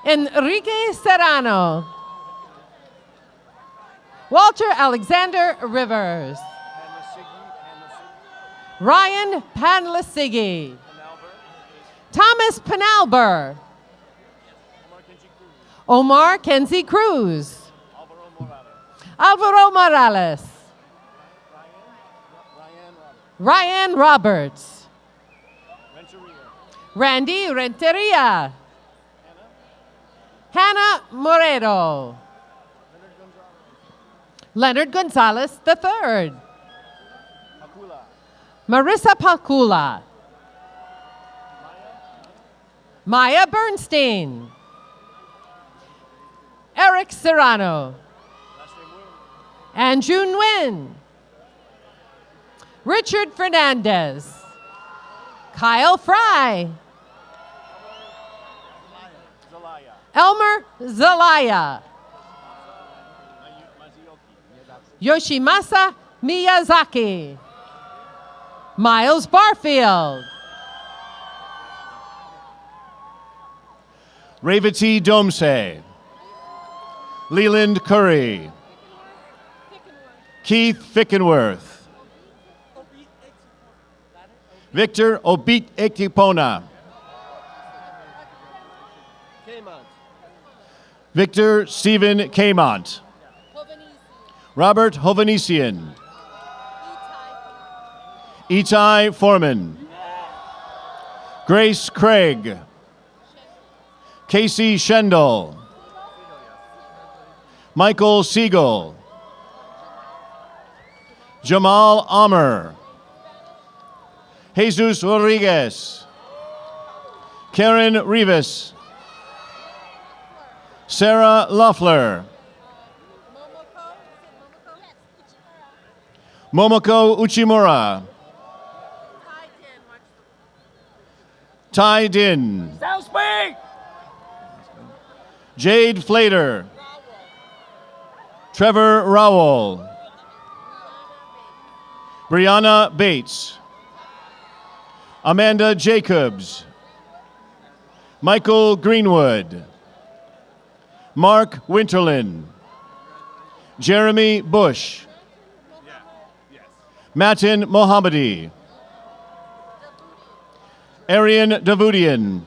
[SPEAKER 8] Enrique Serrano. Walter Alexander Rivers. Ryan Panlasigi. Thomas Penalber. Omar Kenzie Cruz. Alvaro Morales. Ryan Roberts. Randy Renteria. Hannah Morero. Leonard Gonzalez III. Marissa Pakula. Maya Bernstein. Eric Serrano. Andrew Nguyen. Richard Fernandez. Kyle Fry. Elmer Zelaya. Yoshimasa Miyazaki. Miles Barfield.
[SPEAKER 9] Revati Domse. Leland Curry. Keith Fickenworth. Victor Obit Ekipona. Victor Stephen Kamont. Robert Hovanesian. Itai Foreman. Grace Craig. Casey Schendel. Michael Siegel. Jamal Amr. Jesus Rodriguez. Karen Rivas. Sarah Loeffler. Momoko Uchimura. Tai Din. Jade Flater. Trevor Rowell. Brianna Bates. Amanda Jacobs. Michael Greenwood. Mark Winterlin. Jeremy Bush. Matin Mohammadi. Arian Davudian.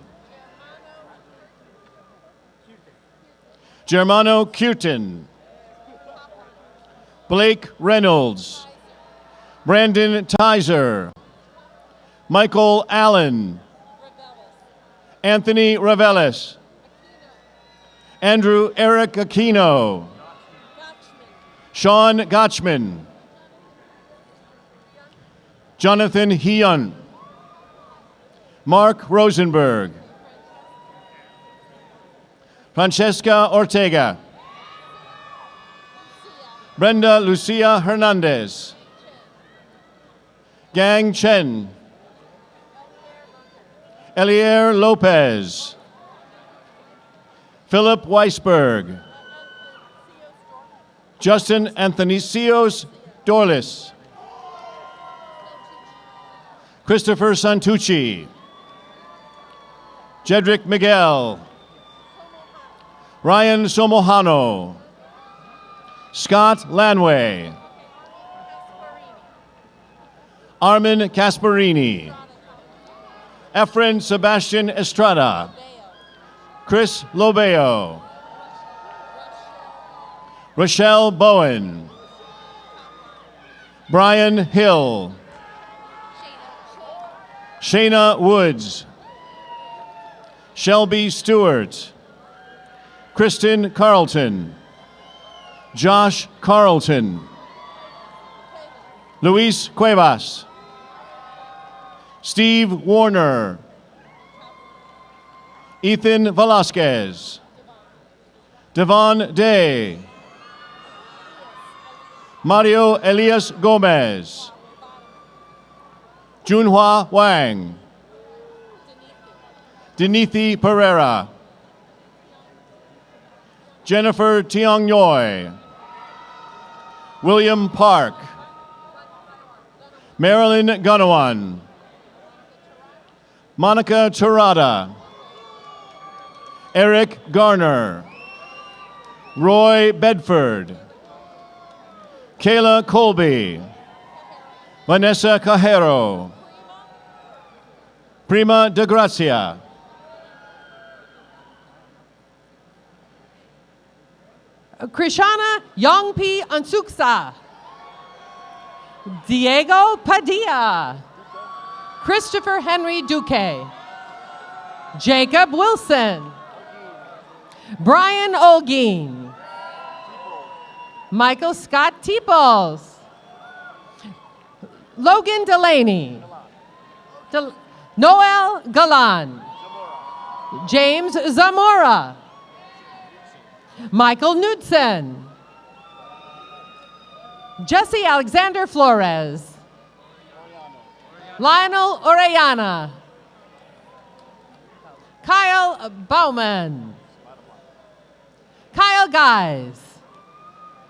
[SPEAKER 9] Germano Curtin. Blake Reynolds. Brandon Tizer. Michael Allen. Anthony Ravelis. Andrew Eric Aquino. Sean Gotchman. Jonathan Hyun. Mark Rosenberg. Francesca Ortega. Brenda Lucia Hernandez. Gang Chen. Elier Lopez. Philip Weisberg. Justin Anthanisios Dorlis. Christopher Santucci. Jedrick Miguel. Ryan Somohano. Scott Lanway. Armin Casparini. Efren Sebastian Estrada. Chris Lobeo. Rochelle Bowen. Brian Hill. Shayna Woods. Shelby Stewart. Kristen Carlton. Josh Carlton. Luis Cuevas. Steve Warner. Ethan Velasquez. Devon Day. Mario Elias Gomez. Junhua Wang. Denithi Pereira. Jennifer Tiongnoy. William Park. Marilyn Gunawan. Monica Tirada. Eric Garner. Roy Bedford. Kayla Colby. Vanessa Cajero. Prima de Gracia.
[SPEAKER 8] Krishana Yongpi Ansuksa. Diego Padilla. Christopher Henry Duque. Jacob Wilson. Brian Olguin. Michael Scott Teeples. Logan Delaney. Noel Galan. James Zamora. Michael Knudsen. Jesse Alexander Flores. Lionel Orellana. Kyle Bauman. Kyle Guys.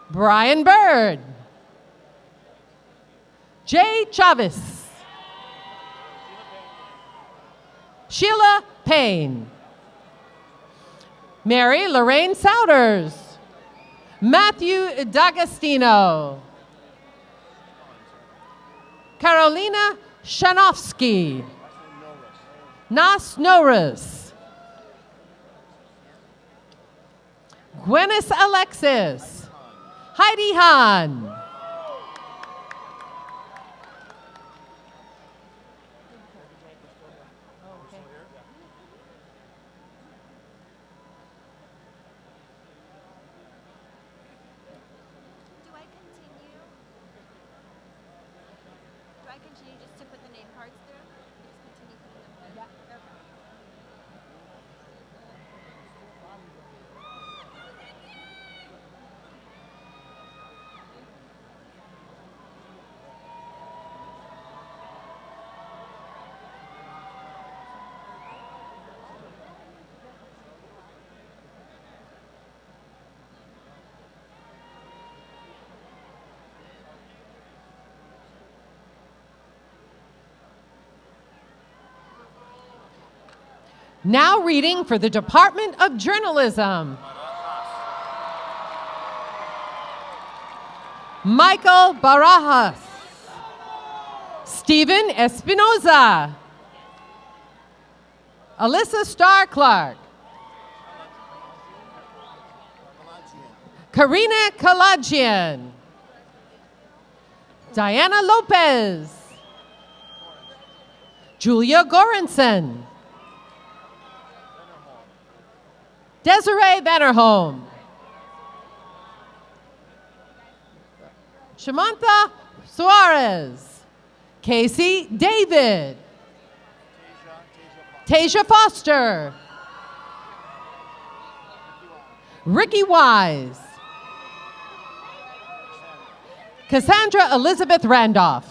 [SPEAKER 8] Brian Bird. Jay Chavez. Sheila Payne. Mary Lorraine Souders. Matthew D'Agostino. Carolina Shanofsky. Nas Norris. Gwennis Alexis. Heidi Hahn.
[SPEAKER 10] Do I continue just to put the name cards through?
[SPEAKER 8] Now reading for the Department of Journalism. Michael Barajas. Stephen Espinoza. Alyssa Starr Clark. Karina Kalajian. Diana Lopez. Julia Goranson. Desiree Bannerholm. Shamantha Suarez. Casey David. Tasia Foster. Ricky Wise. Cassandra Elizabeth Randolph.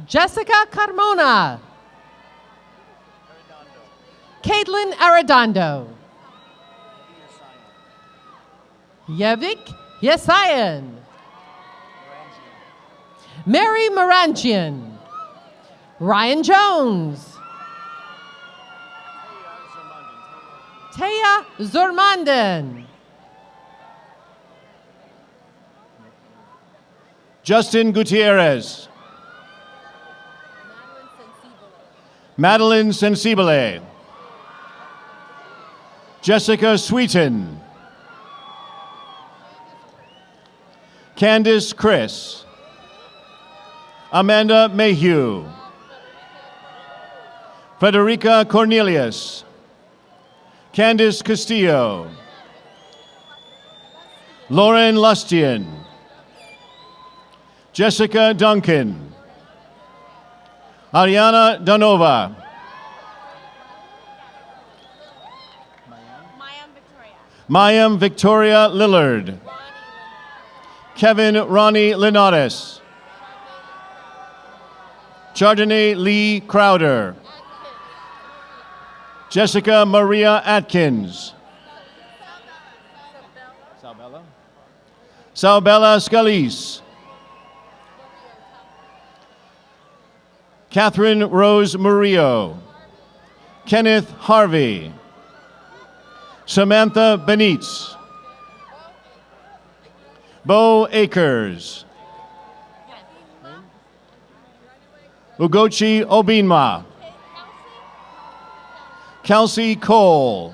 [SPEAKER 8] Jessica Carmona. Caitlin Arredondo. Yevik Yesayan. Mary Moranchian. Ryan Jones. Taya Zurmandan.
[SPEAKER 9] Justin Gutierrez. Madeline Sensibile. Jessica Sweeten. Candice Chris. Amanda Mayhew. Frederica Cornelius. Candice Castillo. Lauren Lustian. Jessica Duncan. Ariana Danova. Mayam Victoria Lillard. Kevin Ronnie Linares. Chardonnay Lee Crowder. Jessica Maria Atkins. Saubella Scalise. Catherine Rose Murillo. Kenneth Harvey. Samantha Benitz. Bo Akers. Ugochi Obinma. Kelsey Cole.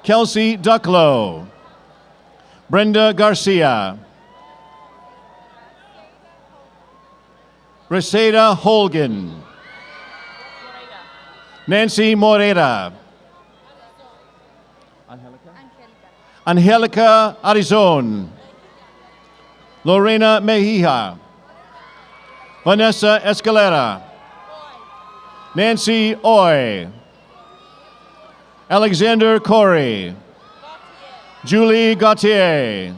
[SPEAKER 9] Kelsey Ducklow. Brenda Garcia. Reseda Holgan. Nancy Morera. Angelica Arizon. Lorena Mejia. Vanessa Escalera. Nancy Oy. Alexander Corey. Julie Gautier.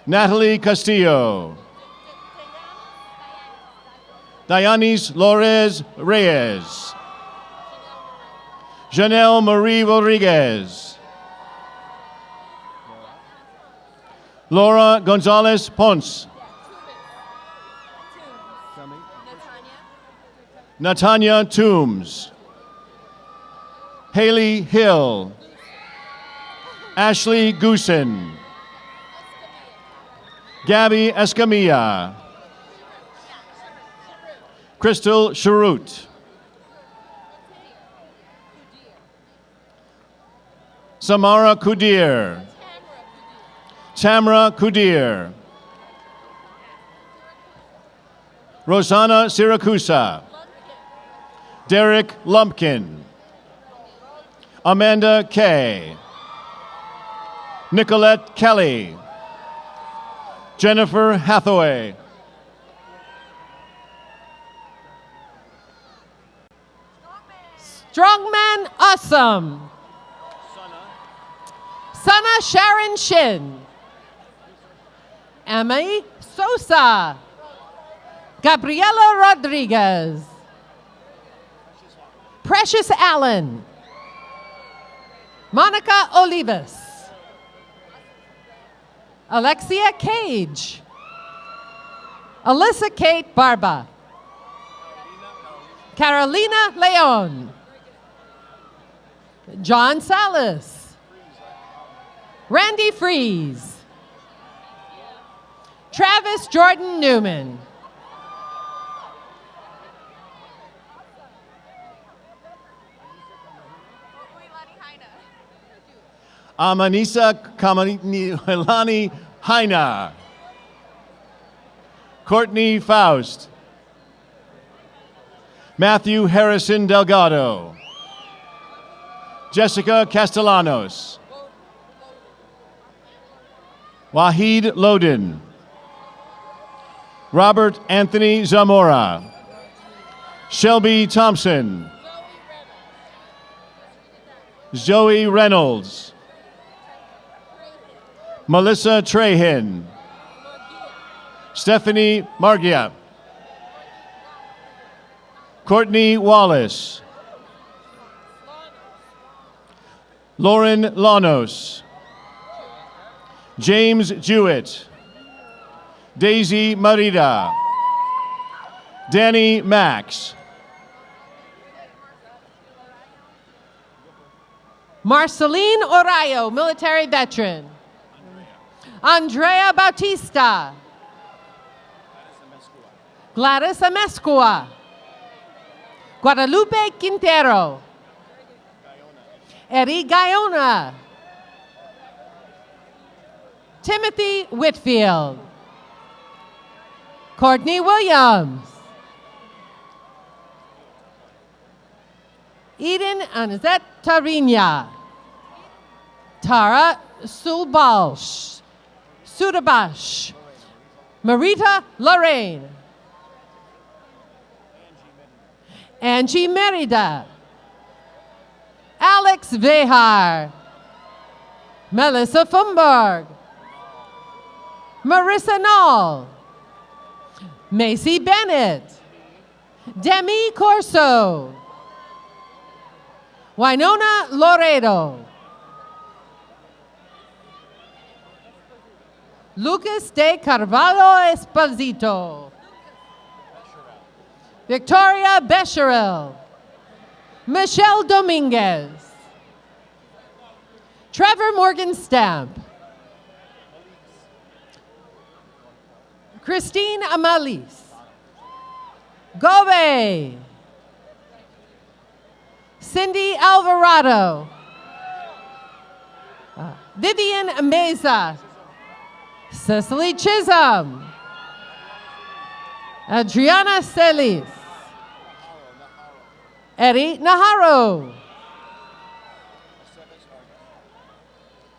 [SPEAKER 9] Natalie Castillo. Dianis Lores Reyes. Janelle Marie Rodriguez. Laura Gonzalez Ponce. Natanya Toombs. Haley Hill. Ashley Goosen. Gabby Escamilla. Crystal Sharut. Samara Kudir. Tamra Kudir. Rosanna Siracusa. Derek Lumpkin. Amanda Kay. Nicolette Kelly. Jennifer Hathaway.
[SPEAKER 8] Strongman Awesome. Sana Sharon Shin. Emily Sosa. Gabriela Rodriguez. Precious Allen. Monica Olivas. Alexia Cage. Alyssa Kate Barba. Carolina Leon. John Salas. Randy Fries. Travis Jordan Newman.
[SPEAKER 9] Amanisa Kamanilani Haina. Courtney Faust. Matthew Harrison Delgado. Jessica Castellanos. Wahid Loden. Robert Anthony Zamora. Shelby Thompson. Zoe Reynolds. Melissa Trahan. Stephanie Margia. Courtney Wallace. Lauren Lanos. James Jewett. Daisy Marida. Danny Max.
[SPEAKER 8] Marceline Orayo, military veteran. Andrea Bautista. Gladys Amescua. Guadalupe Quintero. Eddie Guyona. Timothy Whitfield. Courtney Williams. Eden Anizette Tarinya. Tara Sulbalsh. Sudabash. Marita Lorraine. Angie Merida. Alex Vehar. Melissa Fumberg. Marissa Knoll. Macy Bennett. Demi Corso. Winona Loredo. Lucas de Carvalho Esposito. Victoria Becherel. Michelle Dominguez. Trevor Morgan Stamp. Christine Amalis. Gobe. Cindy Alvarado. Vivian Meza. Cecily Chisholm. Adriana Celis. Eddie Naharo.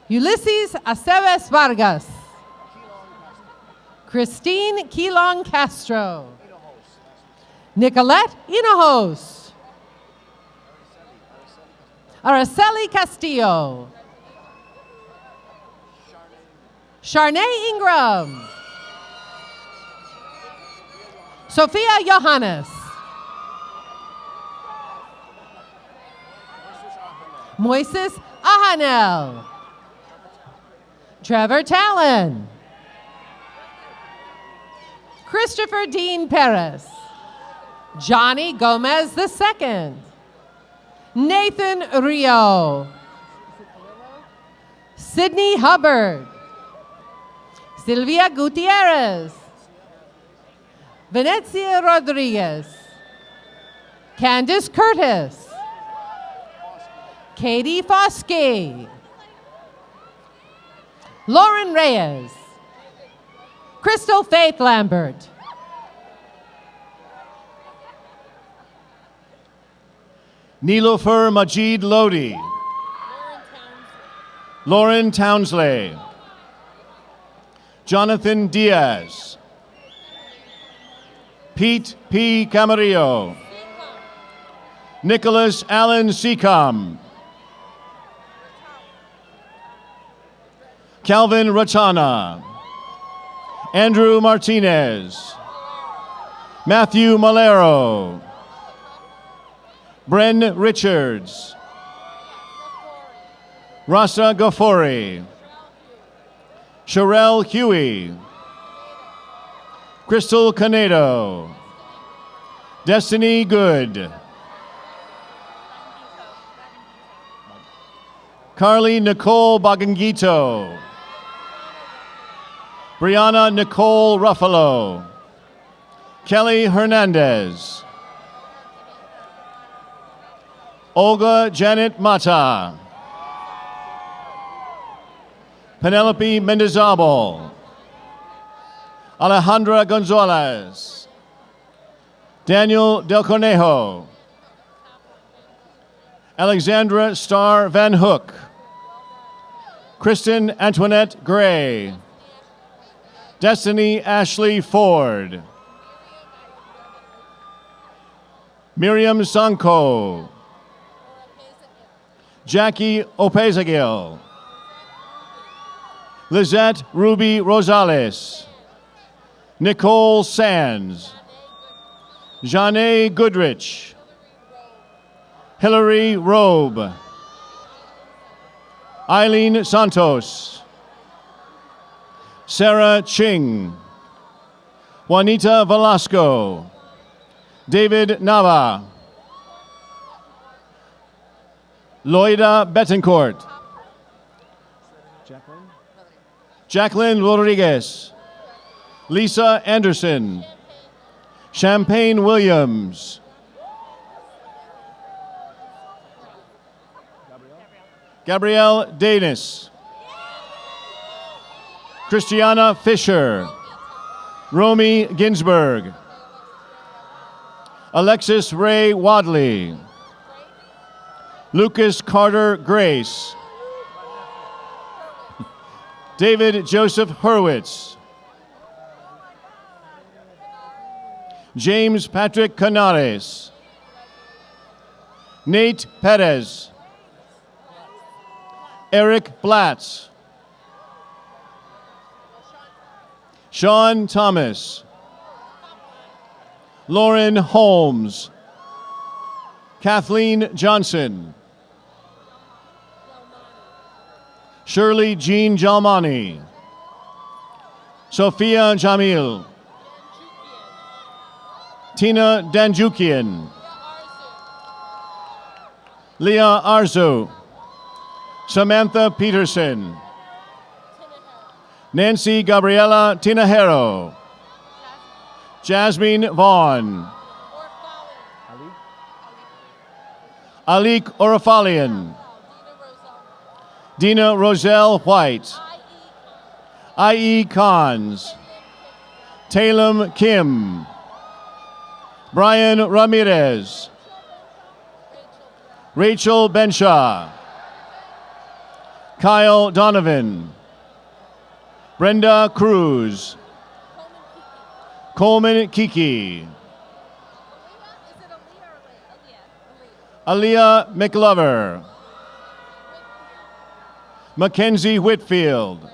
[SPEAKER 8] Ulysses Aceves Vargas. Christine Quilon Castro. Nicolette Hinojos. Araceli Castillo. Sharnay Ingram. Sophia Johannes. Moises Ahanel. Trevor Talon. Christopher Dean Perez. Johnny Gomez II. Nathan Rio. Sydney Hubbard. Sylvia Gutierrez. Venezia Rodriguez. Candice Curtis. Katie Foskey. Lauren Reyes. Crystal Faith Lambert.
[SPEAKER 9] Nilofer Majid Lodi. Lauren Townsley. Jonathan Diaz. Pete P. Camarillo. Nicholas Allen Seacom. Calvin Ratana. Andrew Martinez. Matthew Malero. Bren Richards. Rasa Ghaffori. Sherelle Huey. Crystal Canedo. Destiny Good. Carly Nicole Bagangito. Brianna Nicole Ruffalo. Kelly Hernandez. Olga Janet Mata. Penelope Mendizabal. Alejandra Gonzalez. Daniel Del Cornejo. Alexandra Starr Van Hook. Kristen Antoinette Gray. Destiny Ashley Ford. Miriam Sanko. Jackie Opezagil. Lizette Ruby Rosales. Nicole Sands. Janae Goodrich. Hillary Robe. Eileen Santos. Sarah Ching. Juanita Velasco. David Nava. Loida Betancourt. Jacqueline Rodriguez. Lisa Anderson. Champagne Williams. Gabrielle Danis. Christiana Fisher. Romy Ginsburg. Alexis Ray Wadley. Lucas Carter Grace. David Joseph Hurwitz. James Patrick Canares. Nate Perez. Eric Blatz. Sean Thomas. Lauren Holmes. Kathleen Johnson. Shirley Jean Jalmani. Sophia Jamil. Tina Danjukian. Leah Arzu. Samantha Peterson. Nancy Gabriela Tinajero. Jasmine Vaughn. Alik Orafalian. Dina Roselle White. I.E. Cons. Talem Kim. Brian Ramirez. Rachel Benshaw. Kyle Donovan. Brenda Cruz. Coleman Kiki. Aaliyah McLover. Mackenzie Whitfield.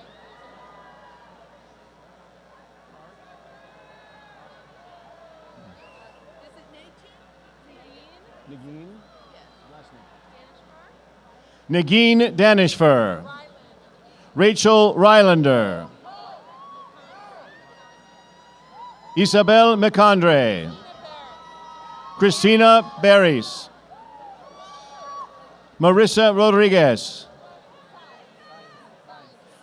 [SPEAKER 9] Nagin Danishfer. Rachel Rylander. Isabel McAndre. Christina Barris. Marissa Rodriguez.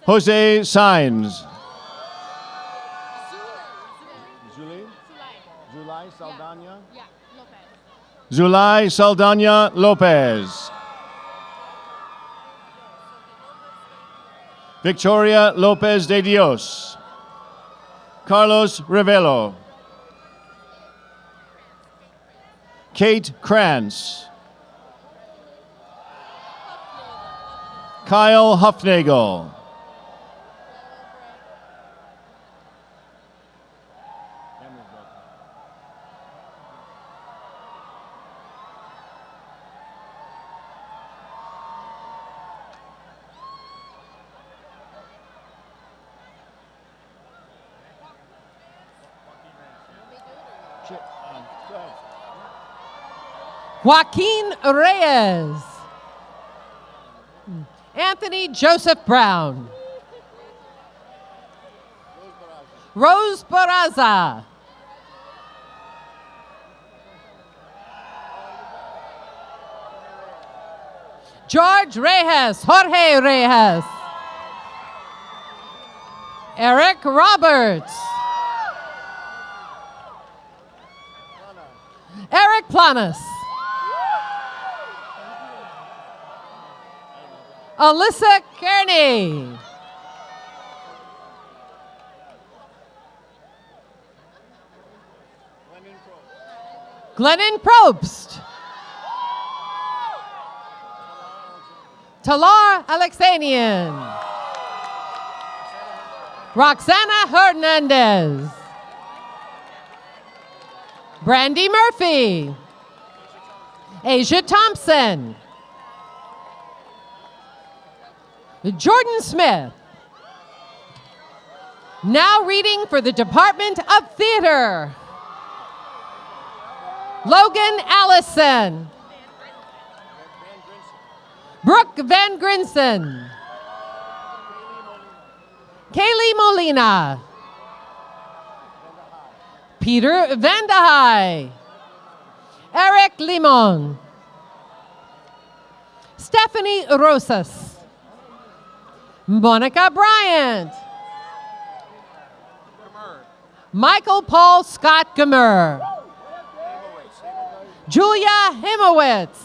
[SPEAKER 9] Jose Sainz. Zulay Saldana Lopez. Victoria Lopez de Dios. Carlos Rivelo. Kate Krantz. Kyle Huffnagel.
[SPEAKER 8] Joaquin Reyes. Anthony Joseph Brown. Rose Barraza. George Reyes, Jorge Reyes. Eric Roberts. Eric Planas. Alyssa Kearney. Glennon Probst. Talar Alexanian. Roxana Hernandez. Brandy Murphy. Asia Thompson. Jordan Smith. Now reading for the Department of Theater. Logan Allison. Brooke Van Grinson. Kaylee Molina. Peter Vandehei. Eric Limon. Stephanie Rosas. Monica Bryant. Michael Paul Scott Gamer. Julia Himowitz.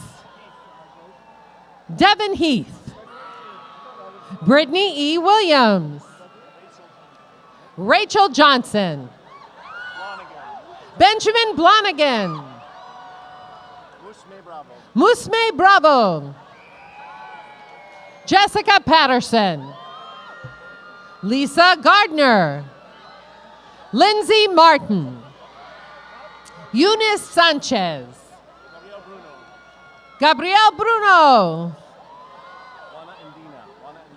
[SPEAKER 8] Devin Heath. Brittany E. Williams. Rachel Johnson. Benjamin Blonigan. Musme Bravo. Jessica Patterson. Lisa Gardner. Lindsay Martin. Eunice Sanchez. Gabrielle Bruno.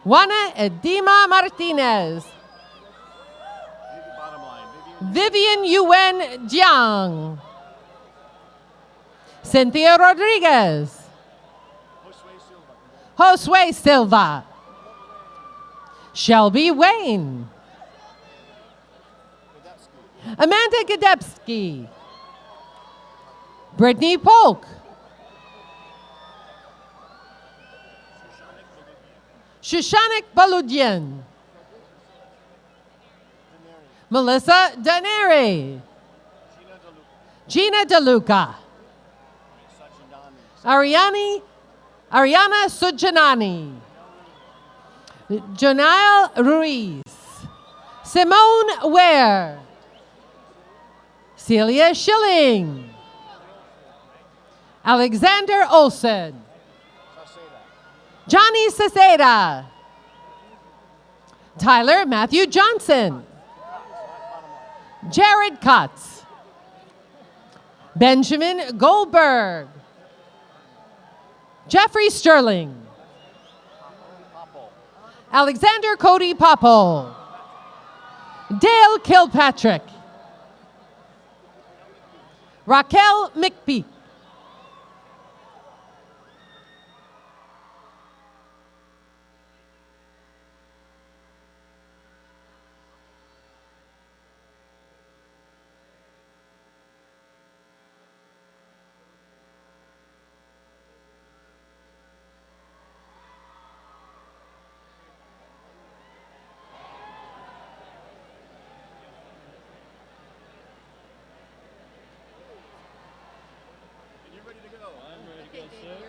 [SPEAKER 8] Juana Edima Martinez. Vivian Yuen Jiang. Cynthia Rodriguez. Josue Silva. Shelby Wayne. Amanda Gadebski. Brittany Polk. Shushanik Baludian. Melissa Daneri. Gina DeLuca. Ariana Sujanani. Janail Ruiz. Simone Ware. Celia Schilling. Alexander Olson. Johnny Ceseda. Tyler Matthew Johnson. Jared Kotz. Benjamin Goldberg. Jeffrey Sterling. Alexander Cody Popple. Dale Kilpatrick. Raquel McPeak.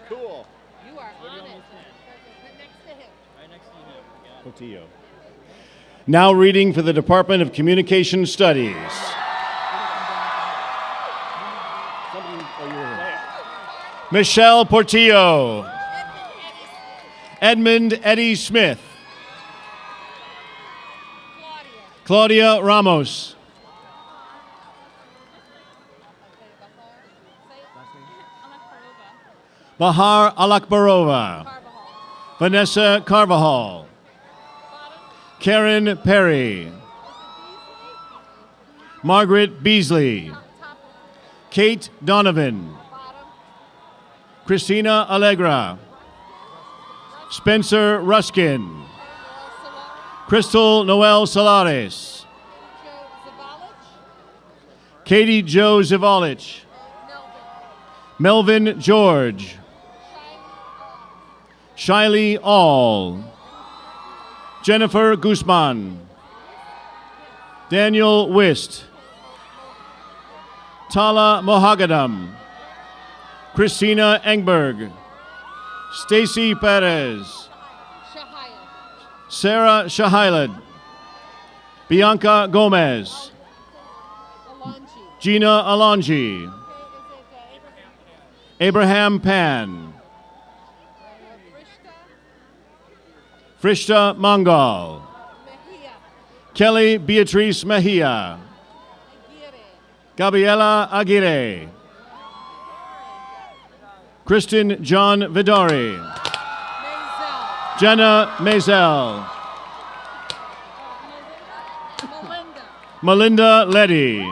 [SPEAKER 9] Cool.
[SPEAKER 8] You are on it. Next to him.
[SPEAKER 9] Right next to you. Now reading for the Department of Communication Studies. Michelle Portillo. Edmund Eddie Smith. Claudia Ramos. Bahar Alakbarova. Vanessa Carvajal. Karen Perry. Margaret Beasley. Kate Donovan. Christina Allegra. Spencer Ruskin. Crystal Noel Solares. Katie Jo Zivalich. Melvin George. Shiley All. Jennifer Guzman. Daniel Wist. Tala Mohagadam. Christina Engberg. Stacy Perez. Sarah Shahilad. Bianca Gomez. Gina Alonji. Abraham Pan. Frishta Mangal. Kelly Beatrice Mejia. Gabriela Aguirre. Kristen John Vidori. Jenna Mazel. Melinda Letty.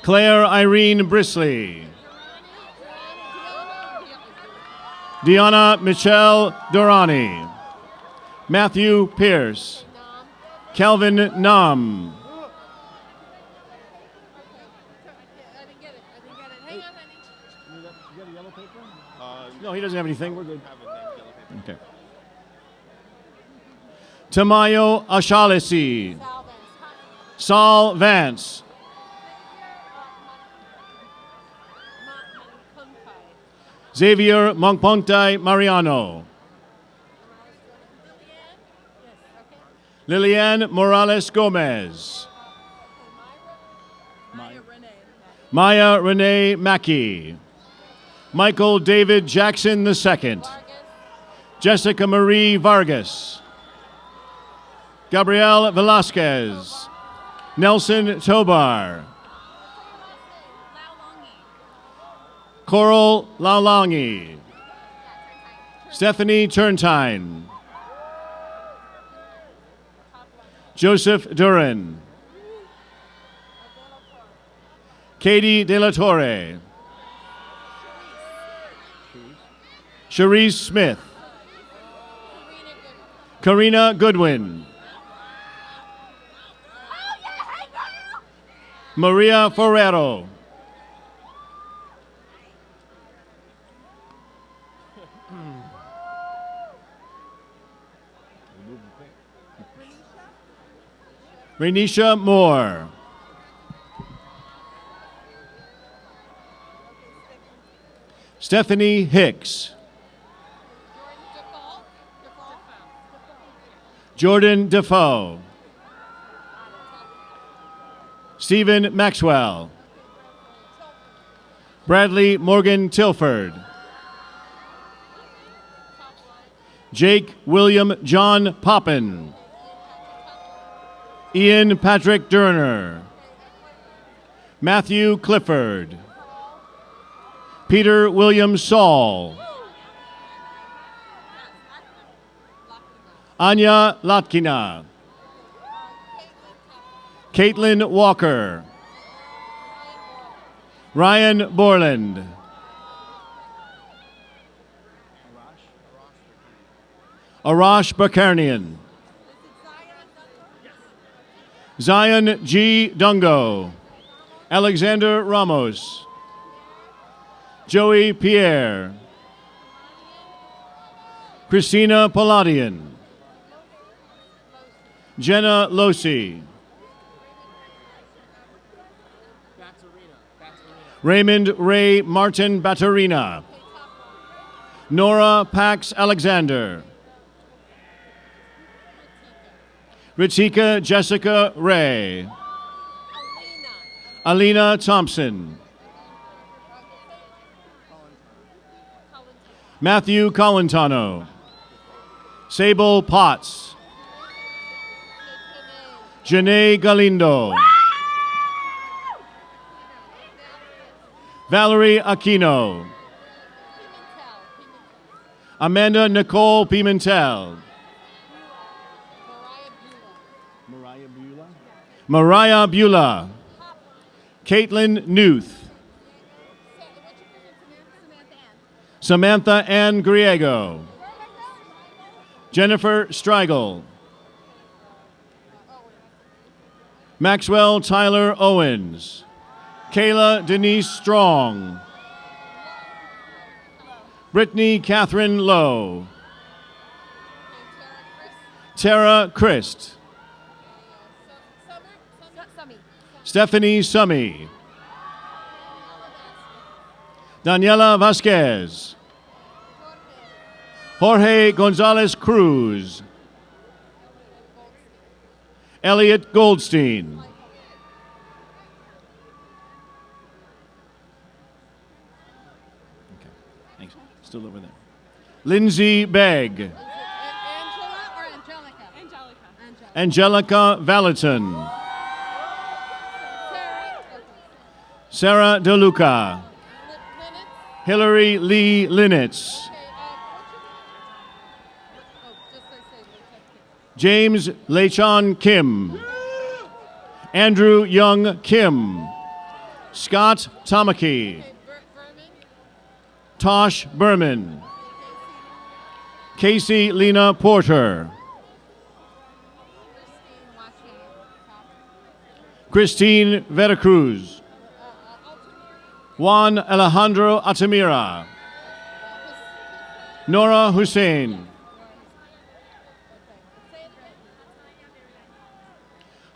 [SPEAKER 9] Claire Irene Brisley. Deanna Michelle Durrani. Matthew Pierce. Calvin Nam. No, he doesn't have anything. We're good. Okay. Tamayo Ashalisi. Saul Vance. Xavier Monkpontai Mariano. Liliane Morales Gomez. Maya Renee Mackey. Michael David Jackson II. Jessica Marie Vargas. Gabrielle Velasquez. Nelson Tobar. Coral Laulangi. Stephanie Turntine. Joseph Duran. Katie De La Torre. Cherise Smith. Karina Goodwin. Maria Ferrero. Renisha Moore. Stephanie Hicks. Jordan Defoe. Stephen Maxwell. Bradley Morgan Tilford. Jake William John Poppin. Ian Patrick Durner. Matthew Clifford. Peter William Saul. Anya Latkina. Caitlin Walker. Ryan Borland. Arash Bakarnian. Zion G. Dungo. Alexander Ramos. Joey Pierre. Christina Palladian. Jenna Losi. Raymond Ray Martin Batarina. Nora Pax Alexander. Ritika Jessica Ray. Alina Thompson. Matthew Colantano. Sable Potts. Janae Galindo. Valerie Aquino. Amanda Nicole Pimentel. Mariah Beulah. Caitlin Newth. Samantha Ann Griego. Jennifer Strigel. Maxwell Tyler Owens. Kayla Denise Strong. Brittany Catherine Lowe. Tara Christ. Stephanie Summy. Daniela Vasquez. Jorge Gonzalez Cruz. Elliot Goldstein. Okay, thanks. Still over there. Lindsay Begg. Angelica Valentin. Sarah DeLuca. Hillary Lee Linitz. James Lechon Kim. Andrew Young Kim. Scott Tamaki. Tosh Berman. Casey Lena Porter. Christine Veracruz. Juan Alejandro Altamira. Nora Hussein.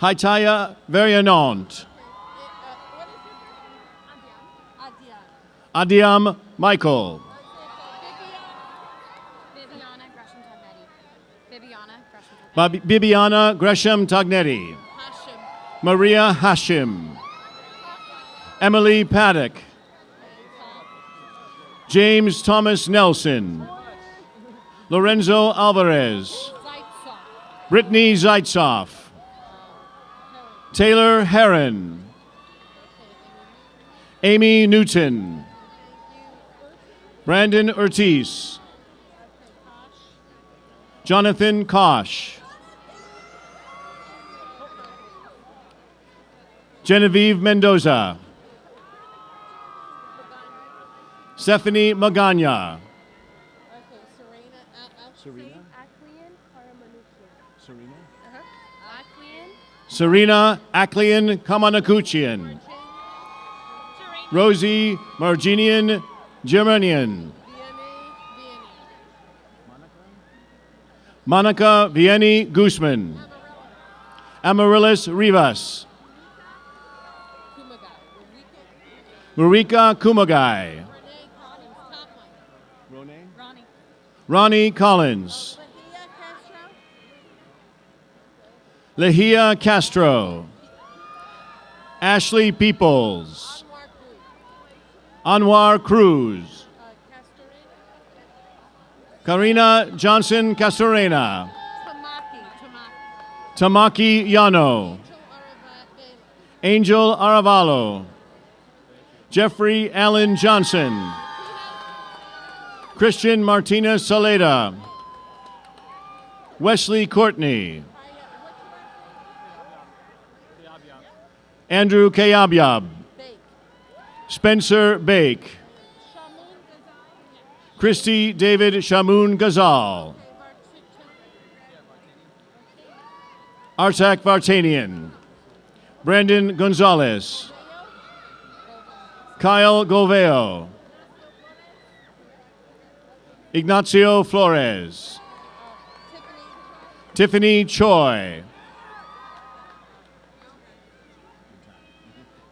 [SPEAKER 9] Haitaya Varianont. Adiam Michael. Bibiana Gresham Tognetti. Maria Hashim. Emily Paddock. James Thomas Nelson. Lorenzo Alvarez. Brittany Zaitzoff. Taylor Heron. Amy Newton. Brandon Ortiz. Jonathan Kosh. Genevieve Mendoza. Stephanie Magana. Serena Aklian Kamanakuchian. Rosie Marginian Germanian. Monica Vianney Guzman. Amaryllis Rivas. Marika Kumagai. Ronnie Collins. Lehia Castro. Ashley Peoples. Anwar Cruz. Karina Johnson Castorena. Tamaki Yano. Angel Aravalo. Jeffrey Allen Johnson. Christian Martinez Saleda. Wesley Courtney. Andrew Kayabyab. Spencer Bake. Christy David Shamoun Ghazal. Artak Vartanian. Brandon Gonzalez. Kyle Goveo. Ignacio Flores. Tiffany Choi.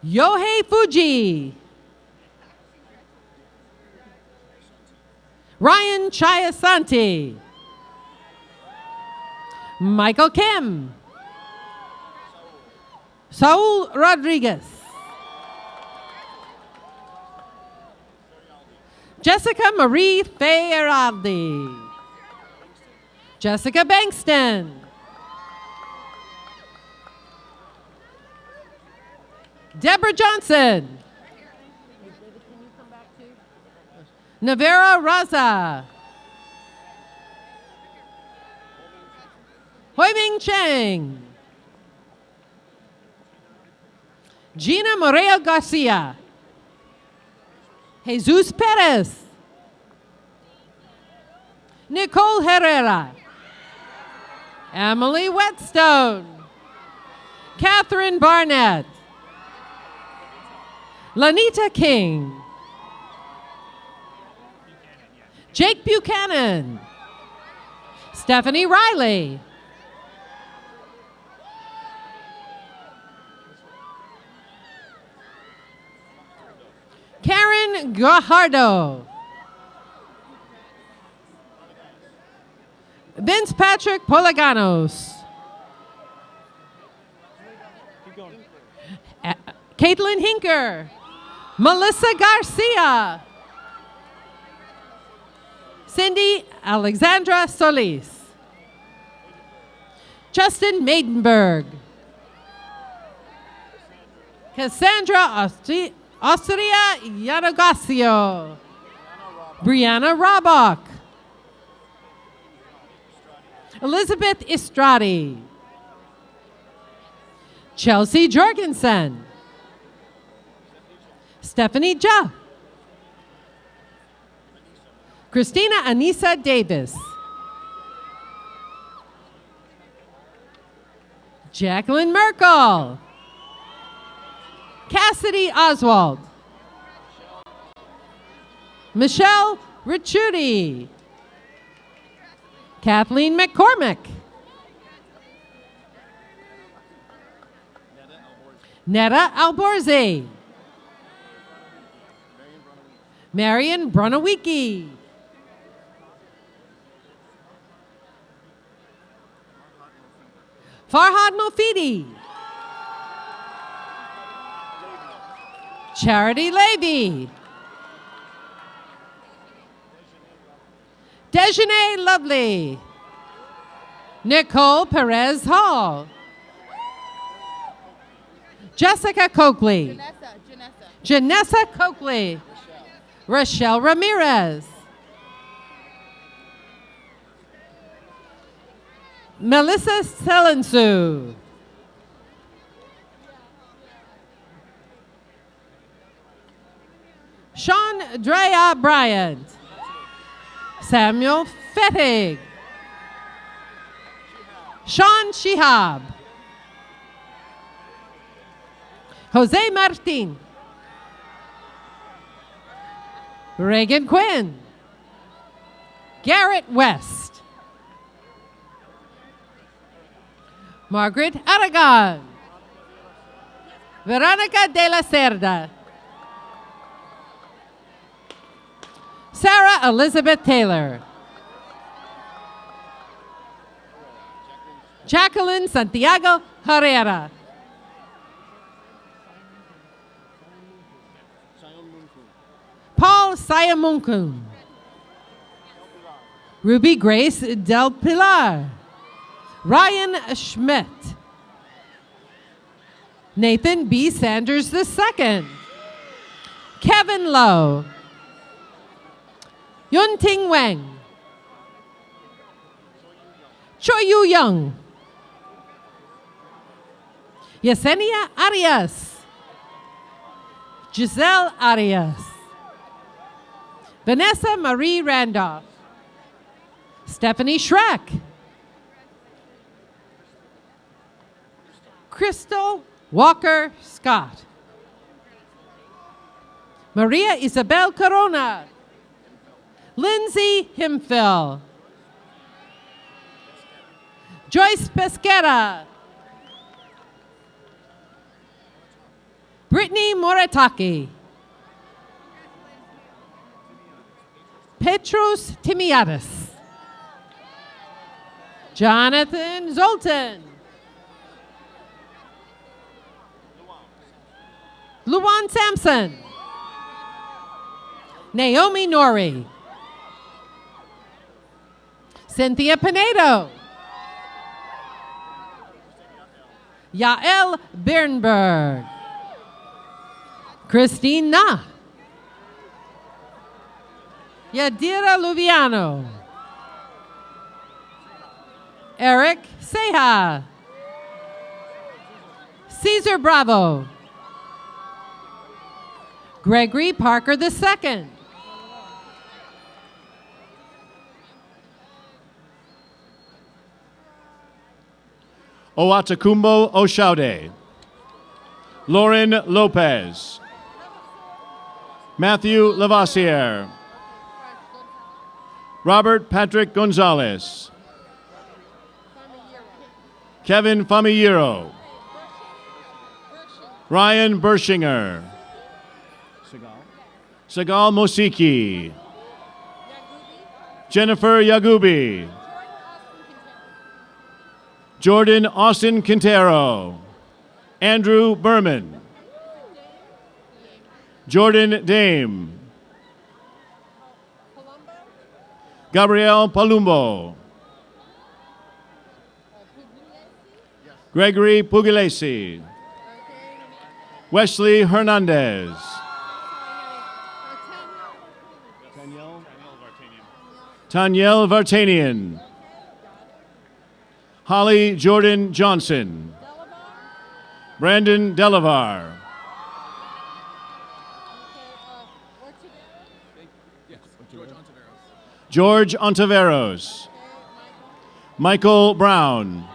[SPEAKER 8] Yohei Fuji. Ryan Chiasanti. Michael Kim. Saul Rodriguez. Jessica Marie Fayeraldi. Jessica Bankston. Deborah Johnson. Navera Raza. Huiming Chang. Gina Moreo Garcia. Jesus Perez. Nicole Herrera. Emily Whetstone. Catherine Barnett. Lanita King. Jake Buchanan. Stephanie Riley. Karen Gajardo. Vince Patrick Polaganos. Caitlin Hinker. Melissa Garcia. Cindy Alexandra Solis. Justin Maidenberg. Cassandra Austria Yanogasio. Brianna Robach. Elizabeth Estradi. Chelsea Jorgensen. Stephanie Ja. Christina Anissa Davis. Jacqueline Merkel. Cassidy Oswald. Michelle Ricciuti. Kathleen McCormick. Netta Alborze. Marion Brunowicki. Farhad Mofidi. Charity Levy. Dejanay Lovely. Nicole Perez Hall. Jessica Coakley. Janessa Coakley. Rochelle Ramirez. Melissa Selensu. Sean Drea Bryant. Samuel Fettig. Sean Shihab. Jose Martin. Reagan Quinn. Garrett West. Margaret Aragon. Veronica de la Cerda. Sarah Elizabeth Taylor. Jacqueline Santiago Herrera. Paul Sayamunkun. Ruby Grace Del Pilar. Ryan Schmidt. Nathan B. Sanders II. Kevin Lowe. Yun Ting Wang. Choi Yu Young. Yesenia Arias. Giselle Arias. Vanessa Marie Randolph. Stephanie Schreck. Crystal Walker Scott. Maria Isabel Corona. Lindsay Himphil. Joyce Pesquera. Brittany Moritaki. Petros Timiadis. Jonathan Zoltan. Luan Sampson. Naomi Nori. Cynthia Pinedo. Yael Birnberg. Christine Na. Yadira Luviano. Eric Seha. Cesar Bravo. Gregory Parker II.
[SPEAKER 9] Oatakumbo Oshaude. Lauren Lopez. Matthew Lavoisier. Robert Patrick Gonzalez. Kevin Famiyiro. Ryan Bershinger. Sagal Mosiki. Jennifer Yagubi. Jordan Austin Quintero. Andrew Berman. Jordan Dame. Gabrielle Palumbo. Gregory Pugliese. Wesley Hernandez. Tanyel Vartanian. Holly Jordan Johnson. Brandon Delavar. George Ontiveros. Michael Brown.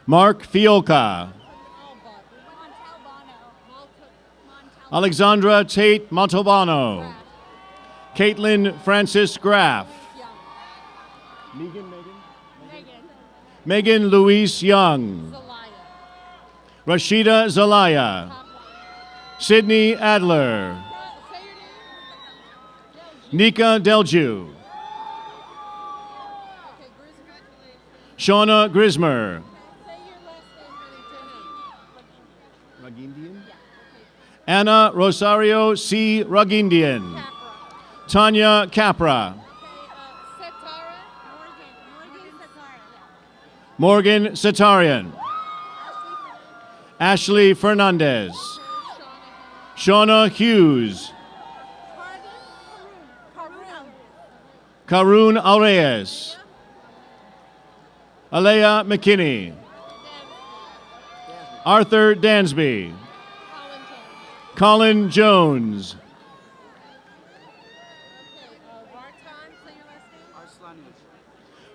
[SPEAKER 9] Mark Fiolka. Alexandra Tate Montalbano. Caitlin Francis Graff. Megan Louise Young. Rashida Zelaya. Sydney Adler. Nika Delju. Shauna Grismer. Anna Rosario C. Rugindian. Tanya Capra. Morgan Satarian. Ashley Fernandez. Shauna Hughes. Karun Alreyes. Alea McKinney. Arthur Dansby. Colin Jones.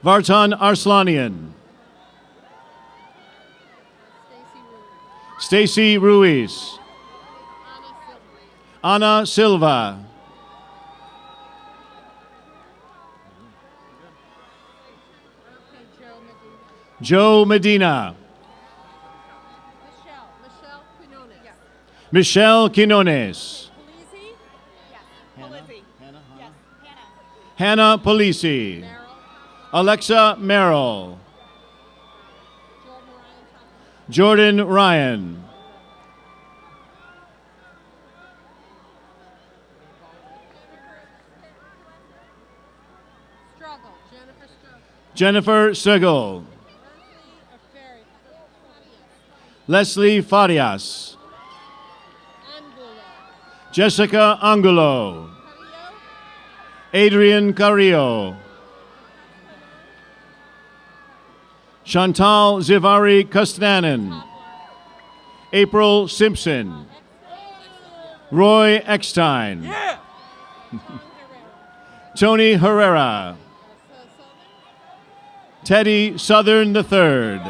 [SPEAKER 9] Vartan Arslanian. Stacy Ruiz. Ana Silva. Joe Medina. Michelle Quinones. Hannah Polisi. Alexa Merrill. Jordan Ryan. Jennifer Struggle. Leslie Farias. Jessica Angulo. Adrian Carrillo. Chantal Zivari Kustanen. April Simpson. Roy Eckstein. Tony Herrera. Teddy Southern III.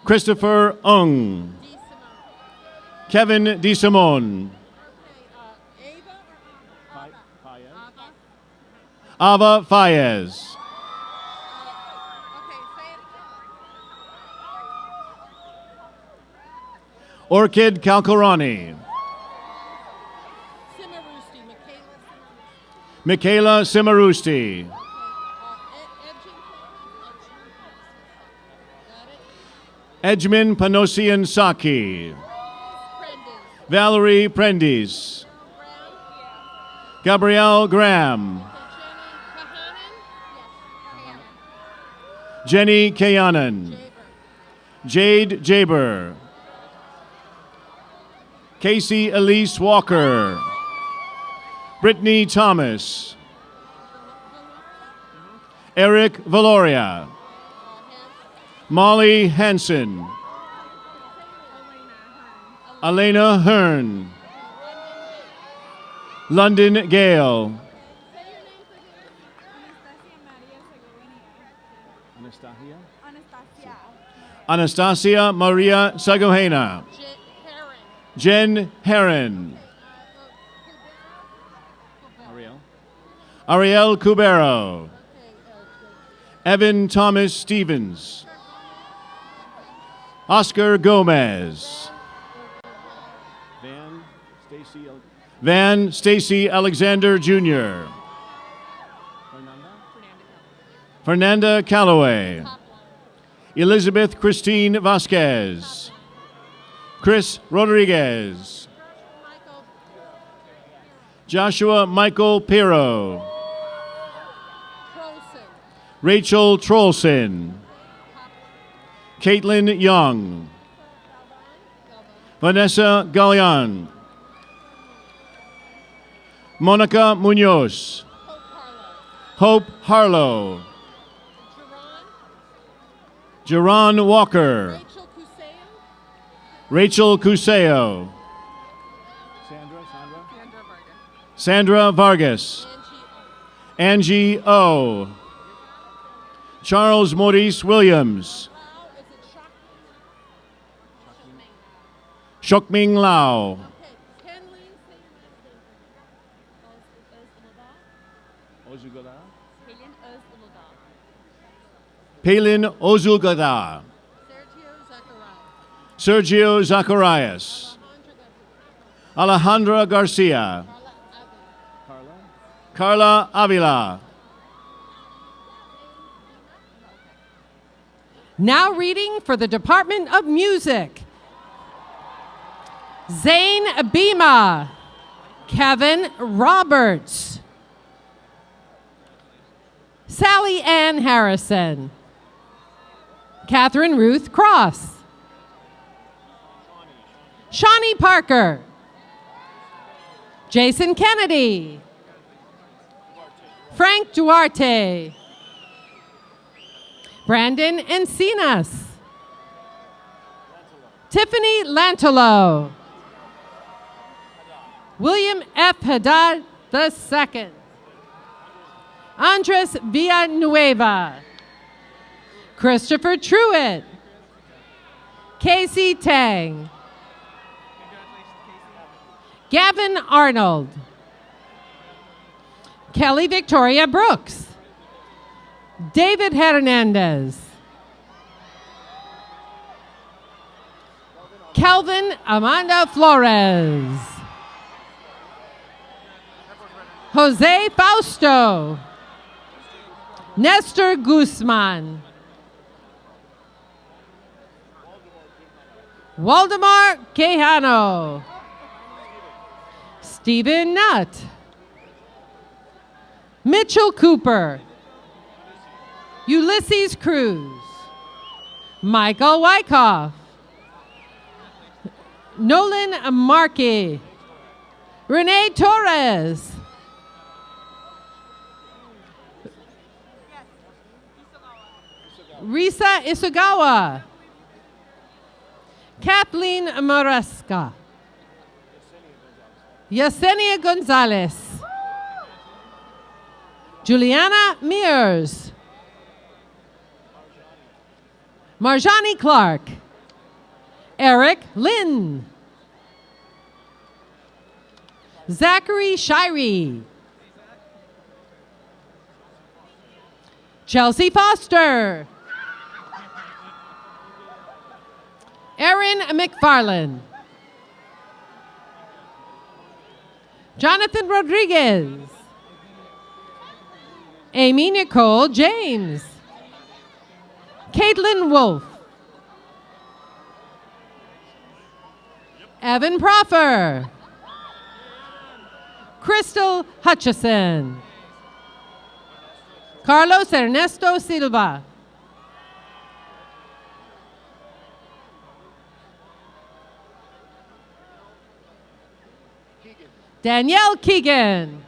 [SPEAKER 9] Christopher Ung. Kevin DeSimone. Ava Fayez. Orchid Kalkarani. Michaela Simarusti. Edgman Panosian Saki. Valerie Prendis. Gabrielle Graham. Jenny Kayanan. Jade Jaber. Casey Elise Walker. Brittany Thomas. Eric Valoria. Molly Hansen. Elena Hearn. London Gale. Anastasia Maria Sagohena. Jen Herron. Ariel Cubero. Evan Thomas Stevens. Oscar Gomez. Van Stacy Alexander Jr. Fernanda Calloway. Elizabeth Christine Vasquez. Chris Rodriguez. Joshua Michael Pirro. Rachel Trollson. Caitlin Young. Vanessa Gallian. Monica Munoz. Hope Harlow. Jerron Walker. Rachel Cuseo. Sandra Vargas. Angie O. Charles Maurice Williams. Shokming Lau. Palin Ozulgada. Sergio Zacharias. Alejandra Garcia. Carla Avila.
[SPEAKER 8] Now reading for the Department of Music. Zane Abima. Kevin Roberts. Sally Ann Harrison. Catherine Ruth Cross. Shawnee Parker. Jason Kennedy. Frank Duarte. Brandon Encinas. Tiffany Lantolo. William F. Haddad II. Andres Villanueva. Christopher Truitt. Casey Tang. Gavin Arnold. Kelly Victoria Brooks. David Hernandez. Kelvin Amanda Flores. Jose Fausto. Nestor Guzman. Waldemar Quijano. Stephen Nutt. Mitchell Cooper. Ulysses Cruz. Michael Wyckoff. Nolan Markey. Renee Torres. Risa Isugawa. Kathleen Maresca. Yesenia Gonzalez. Juliana Mears. Marjani Clark. Eric Lynn. Zachary Shirey. Chelsea Foster. Erin McFarland. Jonathan Rodriguez. Amy Nicole James. Caitlin Wolf. Evan Proffer. Crystal Hutchison. Carlos Ernesto Silva. Danielle Keegan.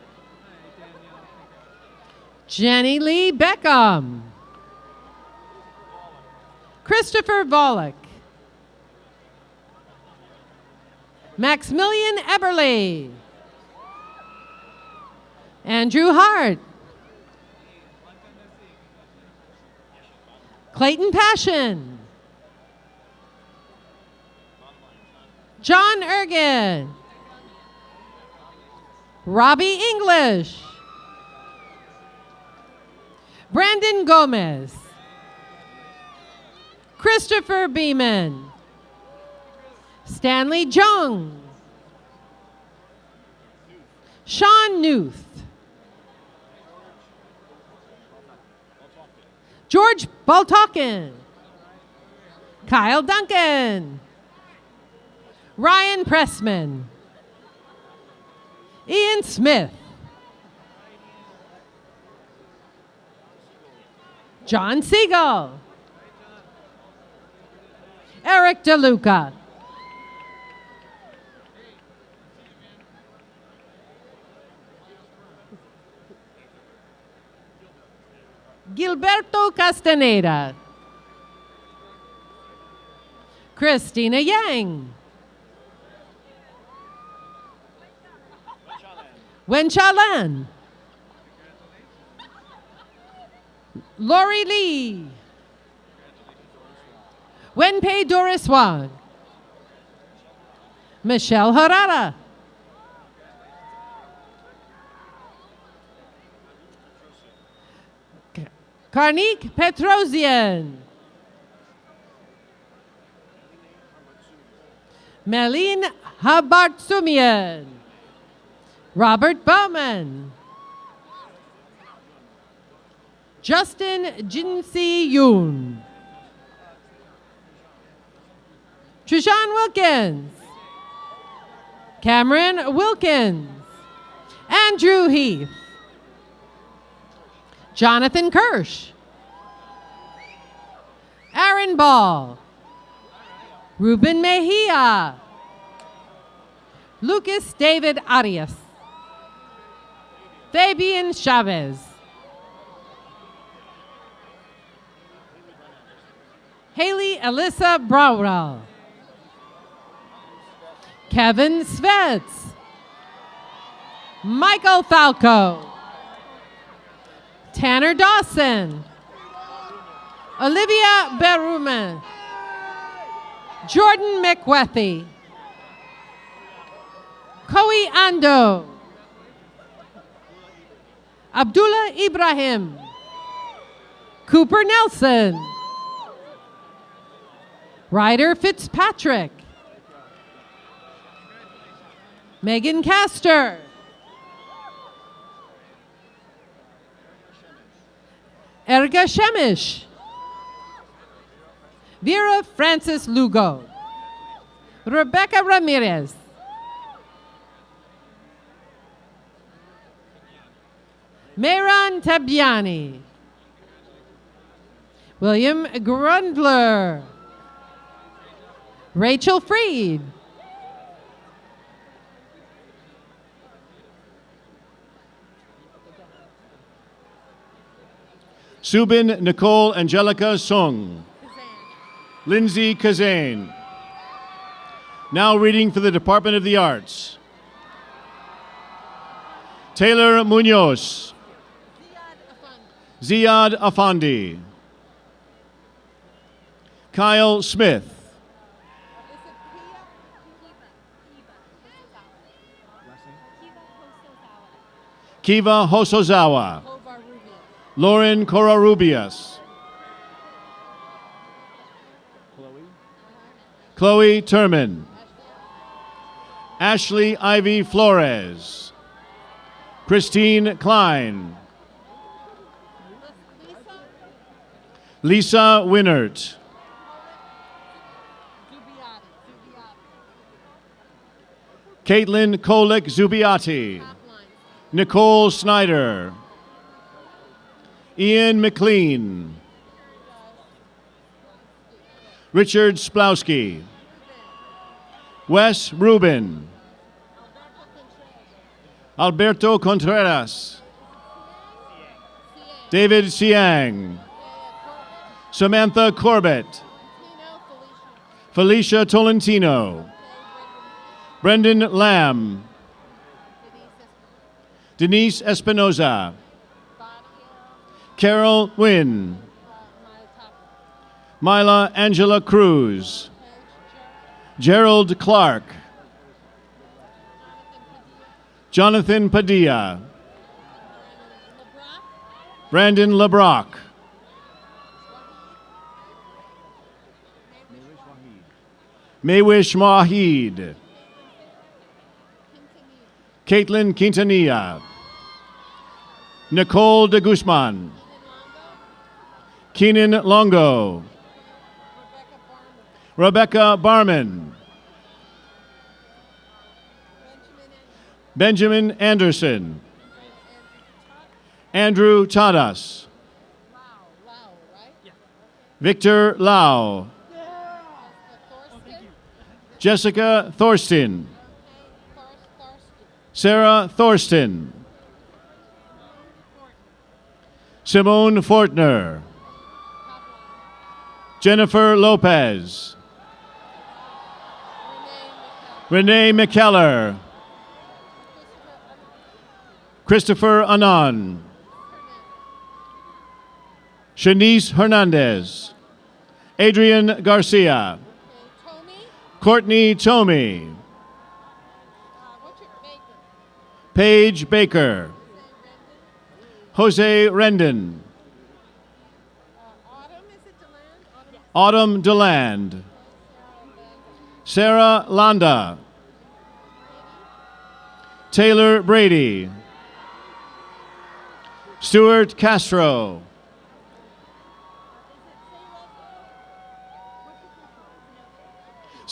[SPEAKER 8] Jenny Lee Beckham. Christopher Volek. Maximilian Eberly. Andrew Hart. Clayton Passion. John Ergin. Robbie English. Brandon Gomez. Christopher Beeman. Stanley Jung. Sean Newth. George Baltalkin. Kyle Duncan. Ryan Pressman. Ian Smith. John Siegel. Eric DeLuca. Gilberto Castaneda. Christina Yang. Wen Chalan. Lori Lee. Wenpei Doris Wang. Michelle Harada. Karnik Petrosian. Melin Habartsumian. Robert Bowman. Justin Jinsi Yoon. Trishan Wilkins. Cameron Wilkins. Andrew Heath. Jonathan Kirsch. Aaron Ball. Ruben Mejia. Lucas David Arias. Fabian Chavez. Haley Alyssa Browell. Kevin Svets. Michael Falco. Tanner Dawson. Olivia Beruman. Jordan McWethy. Koi Ando. Abdullah Ibrahim. Cooper Nelson. Ryder Fitzpatrick. Megan Castor. Erga Shemish. Vera Francis Lugo. Rebecca Ramirez. Mehran Tabiani. William Grundler. Rachel Freed.
[SPEAKER 9] Subin Nicole Angelica Sung. Lindsay Kazane. Now reading for the Department of the Arts. Taylor Munoz. Ziad Afandi. Kyle Smith. Kiva Hosozawa. Lauren Corarubias. Chloe Turman. Ashley Ivy Flores. Christine Klein. Lisa Winnert. Caitlin Kolick Zubiati. Nicole Snyder. Ian McLean. Richard Splowski. Wes Rubin. Alberto Contreras. David Siang. Samantha Corbett. Felicia Tolentino. Brendan Lamb. Denise Espinoza. Carol Wynn. Mila Angela Cruz. Gerald Clark. Jonathan Padilla. Brandon LeBrock. Maywish Mahid. Caitlin Quintanilla. Nicole de Guzman. Keenan Longo. Rebecca Barman. Benjamin Anderson. Andrew Tadas. Victor Lau. Jessica Thorsten. Sarah Thorsten. Simone Fortner. Jennifer Lopez. Renee McKellar. Christopher Anand. Shanice Hernandez. Adrian Garcia. Courtney Tomey. Paige Baker. Jose Rendon. Autumn DeLand. Sarah Landa. Taylor Brady. Stuart Castro.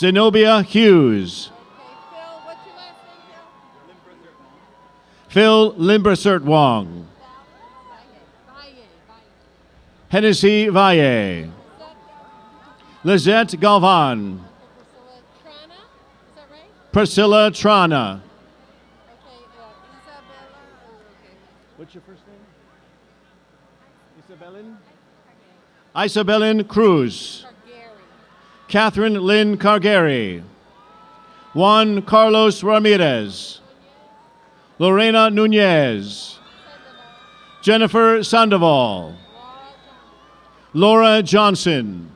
[SPEAKER 9] Zenobia Hughes. Phil Limbersert Wong. Hennessy Valle. Lizette Galvan. Priscilla Trana. What's your first name? Isabellin? Isabellin Cruz. Catherine Lynn Cargari. Juan Carlos Ramirez. Lorena Nunez. Jennifer Sandoval. Laura Johnson.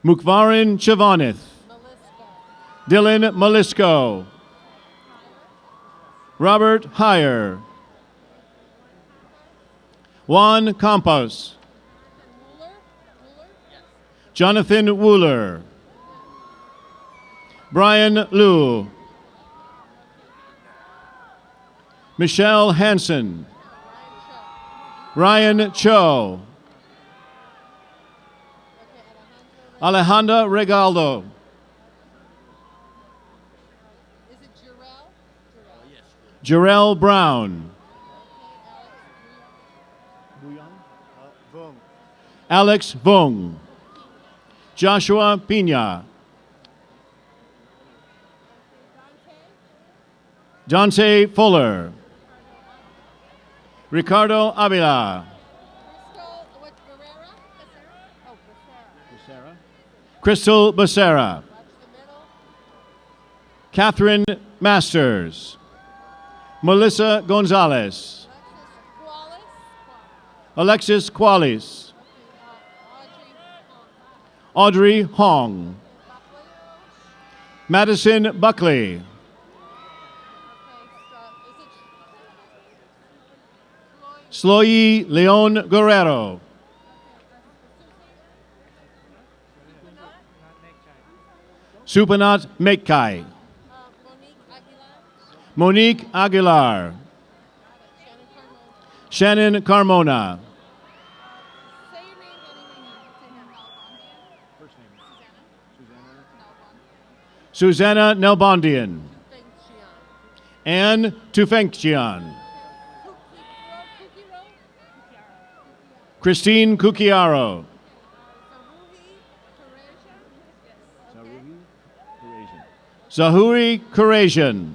[SPEAKER 9] Mukvarin Chivanith. Dylan Malisco. Robert Heyer. Juan Campos. Jonathan Wooler. Brian Liu. Michelle Hansen. Ryan Cho. Alejandra Regaldo. Jarrell Brown. Alex Vong. Joshua Pina. Dante Fuller. Ricardo Avila. Crystal Becerra. Catherine Masters. Melissa Gonzalez. Alexis Qualis. Audrey Hong. Madison Buckley. Sloyi Leon Guerrero. Supanat Mekai. Monique Aguilar. Shannon Carmona. Susanna Nelbondian. Anne Tufenkjian. Christine Cucchiaro. Zahuri Kurasian.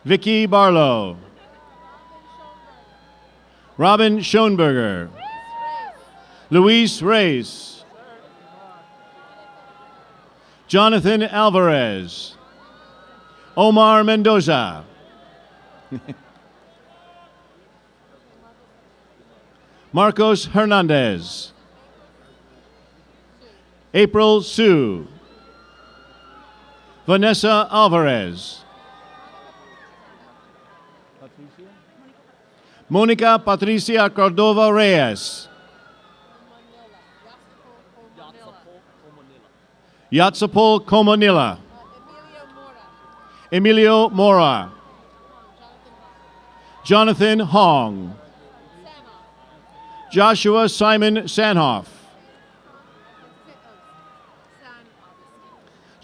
[SPEAKER 9] Vicky Barlow. Robin Schoenberger. Luis Reyes. Jonathan Alvarez. Omar Mendoza. Marcos Hernandez. April Sue. Vanessa Alvarez. Monica Patricia Cordova Reyes. Yatsapol Comanilla. Emilio Mora. Jonathan Hong. Joshua Simon Sanhoff.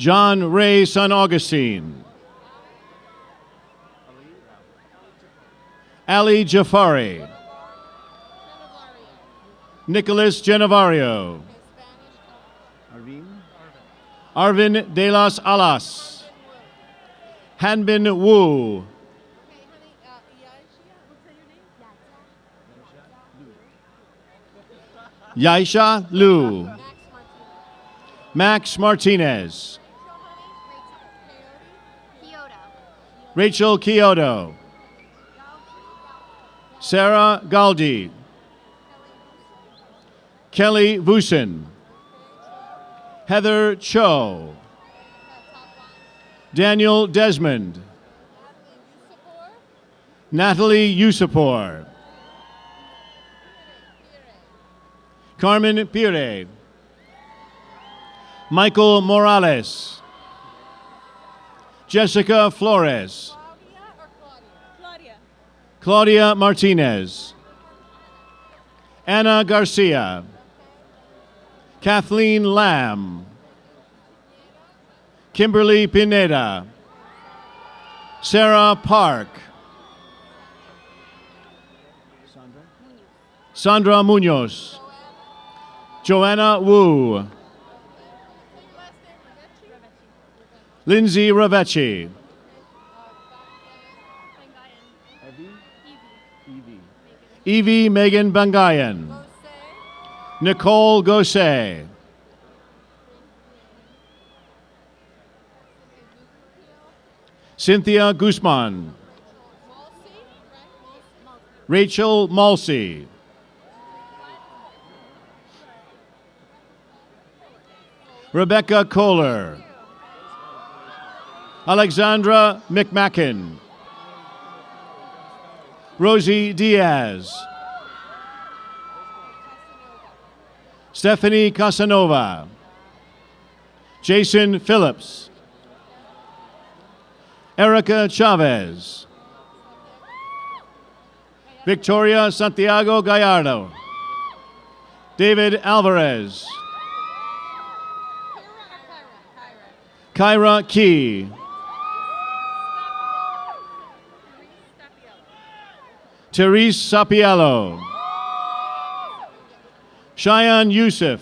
[SPEAKER 9] John Ray San Augustine. Ali Jafari. Nicholas Genovario. Arvin de las Alas. Hanbin Wu. Yaisha Liu. Max Martinez. Rachel Kyoto. Sarah Galdi. Kelly Vusin. Heather Cho. Daniel Desmond. Natalie Usapor. Carmen Pire. Michael Morales. Jessica Flores. Claudia Martinez. Anna Garcia. Kathleen Lamb. Kimberly Pineda. Sarah Park. Sandra Munoz. Joanna Wu. Lindsay Ravecci. Evie Megan Bangayan. Nicole Gosset. Cynthia Guzman. Rachel Malsey. Rebecca Kohler. Alexandra McMacken. Rosie Diaz. Stephanie Casanova. Jason Phillips. Erica Chavez. Victoria Santiago Gallardo. David Alvarez. Kyra Key. Therese Sapiello. Cheyenne Youssef.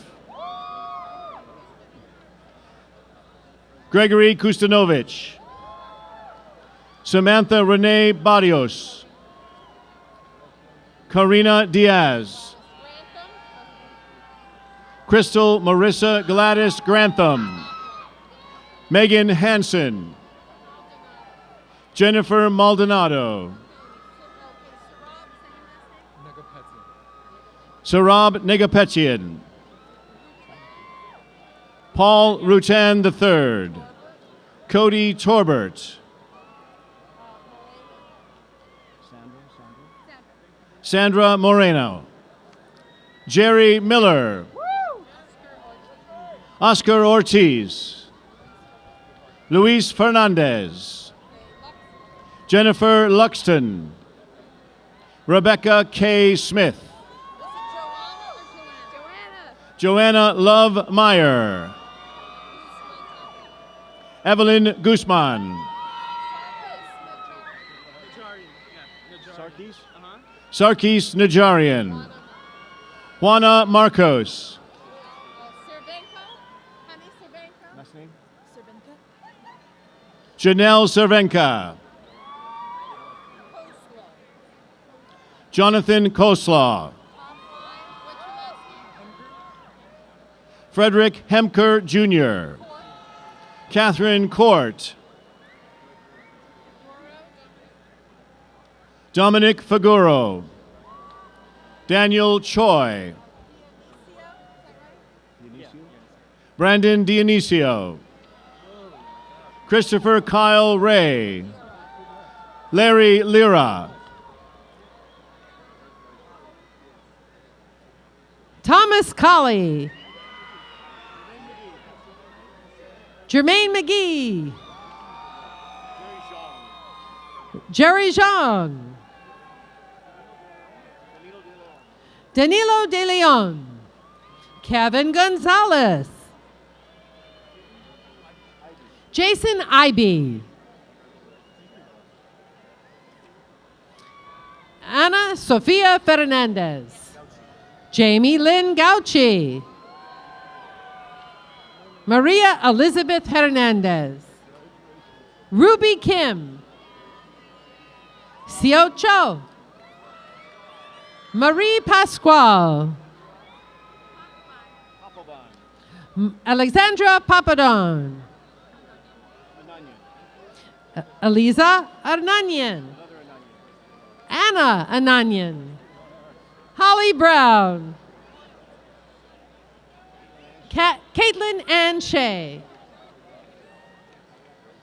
[SPEAKER 9] Gregory Kustanovich. Samantha Renee Barrios. Karina Diaz. Crystal Marissa Gladys Grantham. Megan Hansen. Jennifer Maldonado. Sarab Negapetian. Paul Rutan III. Cody Torbert. Sandra Moreno. Jerry Miller. Oscar Ortiz. Luis Fernandez. Jennifer Luxton. Rebecca K. Smith. Joanna Love Meyer. Evelyn Guzman. Sarkis Najarian. Juana Marcos. Janelle Cervenka. Jonathan Koslaw. Frederick Hemker Jr. Catherine Court. Dominic Faguro. Daniel Choi. Brandon Dionisio. Christopher Kyle Ray. Larry Lira.
[SPEAKER 8] Thomas Colley. Jermaine McGee. Jerry Zhang. Danilo De Leon. Kevin Gonzalez. Jason Ibe. Ana Sofia Fernandez. Jamie Lynn Gauchi. Maria Elizabeth Hernandez. Ruby Kim. Sio Cho. Marie Pasquale. Alexandra Papadon. Eliza Arnanian. Anna Ananian. Holly Brown. Caitlin Ann Shea.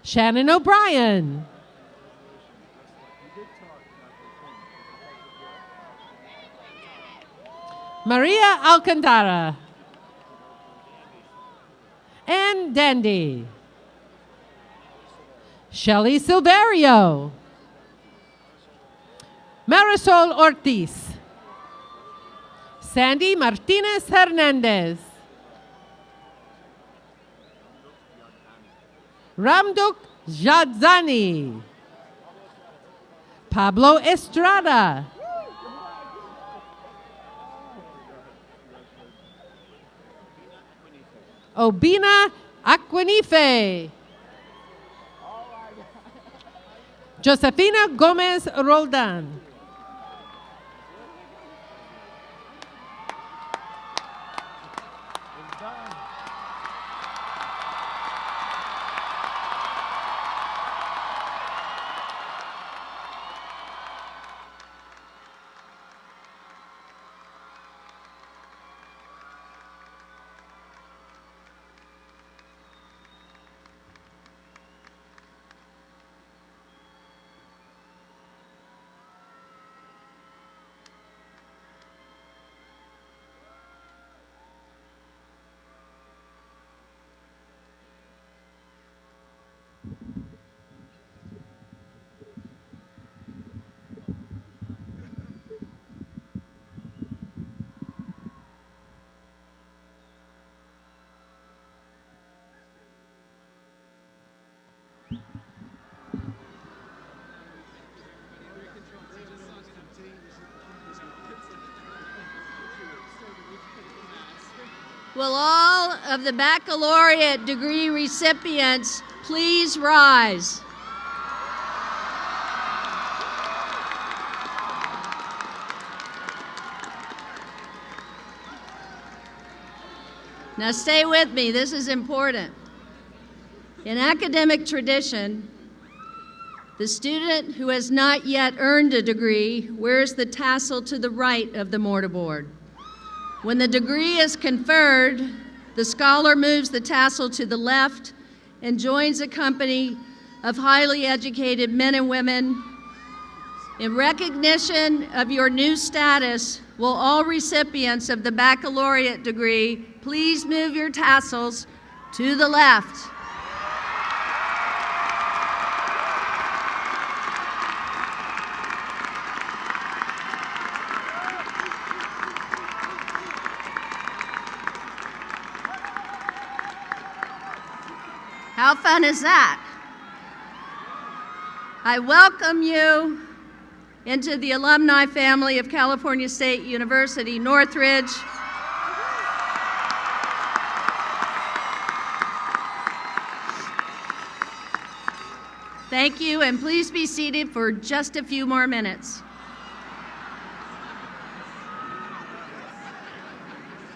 [SPEAKER 8] Shannon O'Brien. Maria Alcantara. Ann Dandy. Shelley Silverio. Marisol Ortiz. Sandy Martinez Hernandez. Ramduk Jadzani. Pablo Estrada. Obina Aquinife. Josefina Gomez Roldan.
[SPEAKER 3] Will all of the baccalaureate degree recipients please rise? Now stay with me, this is important. In academic tradition, the student who has not yet earned a degree wears the tassel to the right of the mortarboard. When the degree is conferred, the scholar moves the tassel to the left and joins a company of highly educated men and women. In recognition of your new status, will all recipients of the baccalaureate degree please move your tassels to the left? How fun is that? I welcome you into the alumni family of California State University, Northridge. Thank you, and please be seated for just a few more minutes.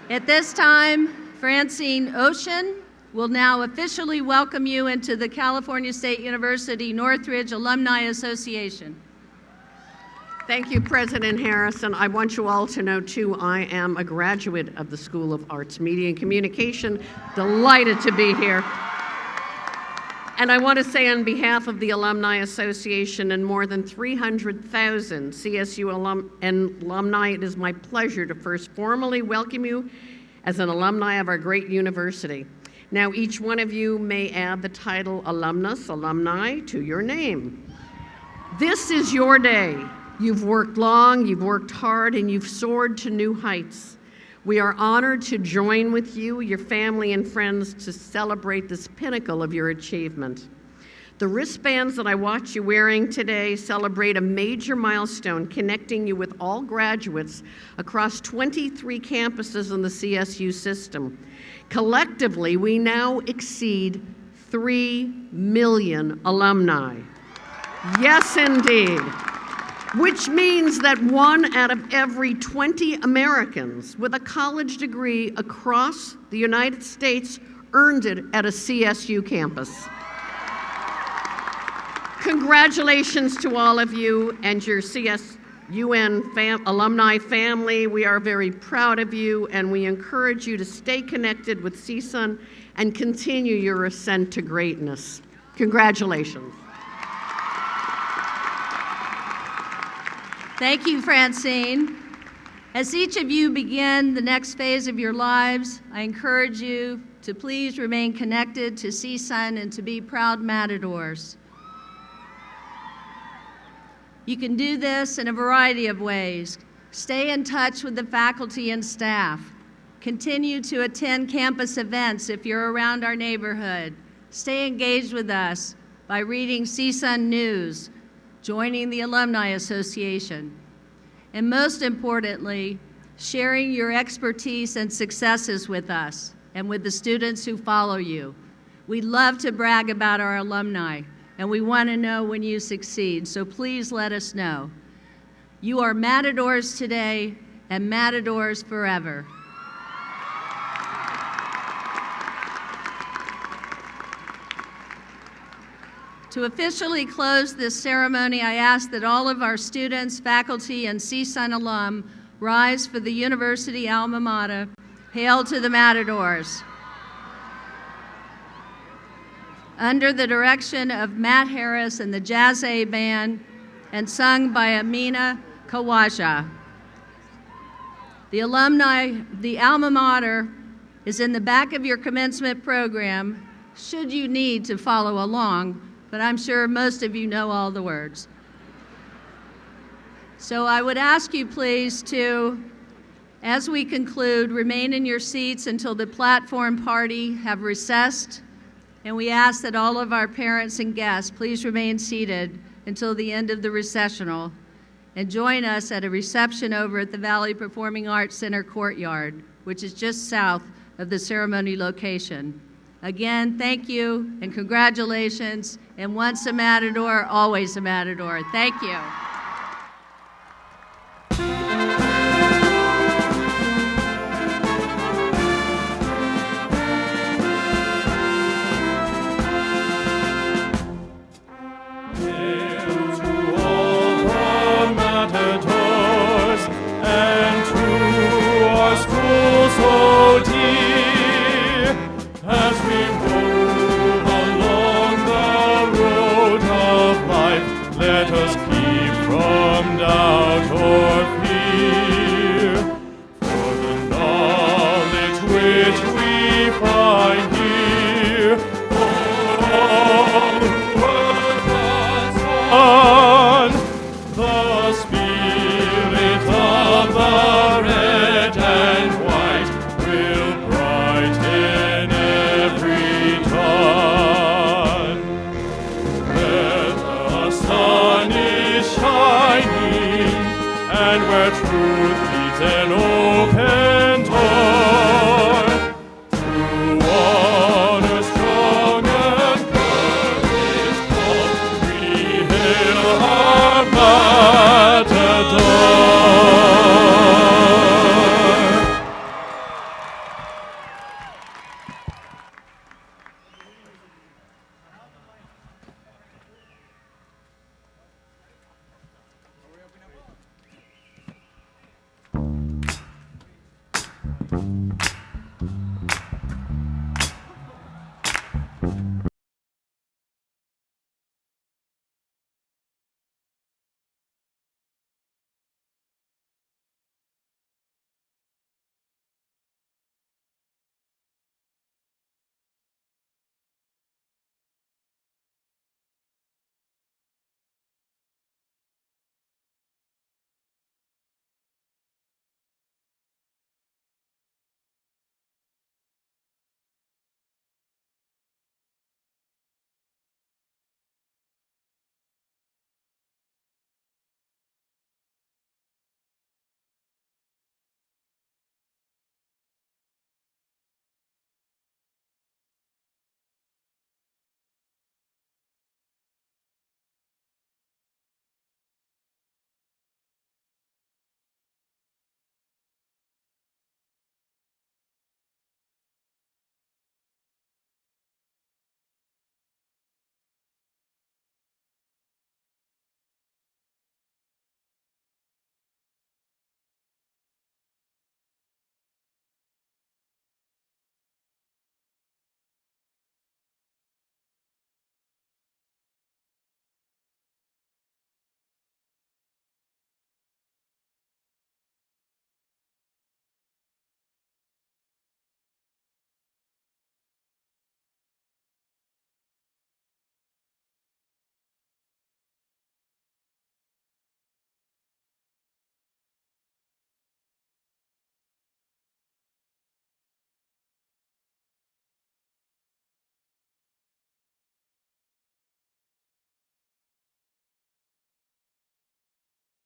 [SPEAKER 3] At this time, Francine Ocean will now officially welcome you into the California State University Northridge Alumni Association.
[SPEAKER 10] Thank you, President Harrison. I want you all to know, too, I am a graduate of the School of Arts, Media, and Communication. Delighted to be here. And I want to say on behalf of the Alumni Association and more than 300,000 CSU alumni, it is my pleasure to first formally welcome you as an alumni of our great university. Now, each one of you may add the title alumnus, alumni to your name. This is your day. You've worked long, you've worked hard, and you've soared to new heights. We are honored to join with you, your family, and friends to celebrate this pinnacle of your achievement. The wristbands that I watch you wearing today celebrate a major milestone connecting you with all graduates across 23 campuses in the CSU system. Collectively, we now exceed 3 million alumni. Yes, indeed. Which means that 1 out of every 20 Americans with a college degree across the United States earned it at a CSU campus. Congratulations to all of you and your CSUN alumni family. We are very proud of you, and we encourage you to stay connected with CSUN and continue your ascent to greatness. Congratulations.
[SPEAKER 3] Thank you, Francine. As each of you begin the next phase of your lives, I encourage you to please remain connected to CSUN and to be proud Matadors. You can do this in a variety of ways. Stay in touch with the faculty and staff. Continue to attend campus events if you're around our neighborhood. Stay engaged with us by reading CSUN News, joining the Alumni Association, and most importantly, sharing your expertise and successes with us and with the students who follow you. We love to brag about our alumni, and we want to know when you succeed, so please let us know. You are Matadors today and Matadors forever. To officially close this ceremony, I ask that all of our students, faculty, and CSUN alum rise for the University Alma Mater. Hail to the Matadors. Under the direction of Matt Harris and the Jazz A Band, and sung by Amina Kawaja. The Alma Mater is in the back of your commencement program, should you need to follow along, but I'm sure most of you know all the words. So I would ask you please to, as we conclude, remain in your seats until the platform party have recessed, and we ask that all of our parents and guests please remain seated until the end of the recessional and join us at a reception over at the Valley Performing Arts Center courtyard, which is just south of the ceremony location. Again, thank you and congratulations, and once a Matador, always a Matador. Thank you.
[SPEAKER 2] Hail to all the Matadors and to our school so dear, as we move along the road of life, let us keep from doubt or fear. For the knowledge which we find here, all who would pass on, the spirit of the red and white will brighten every dawn. Where the sun is shining, and where truth leads an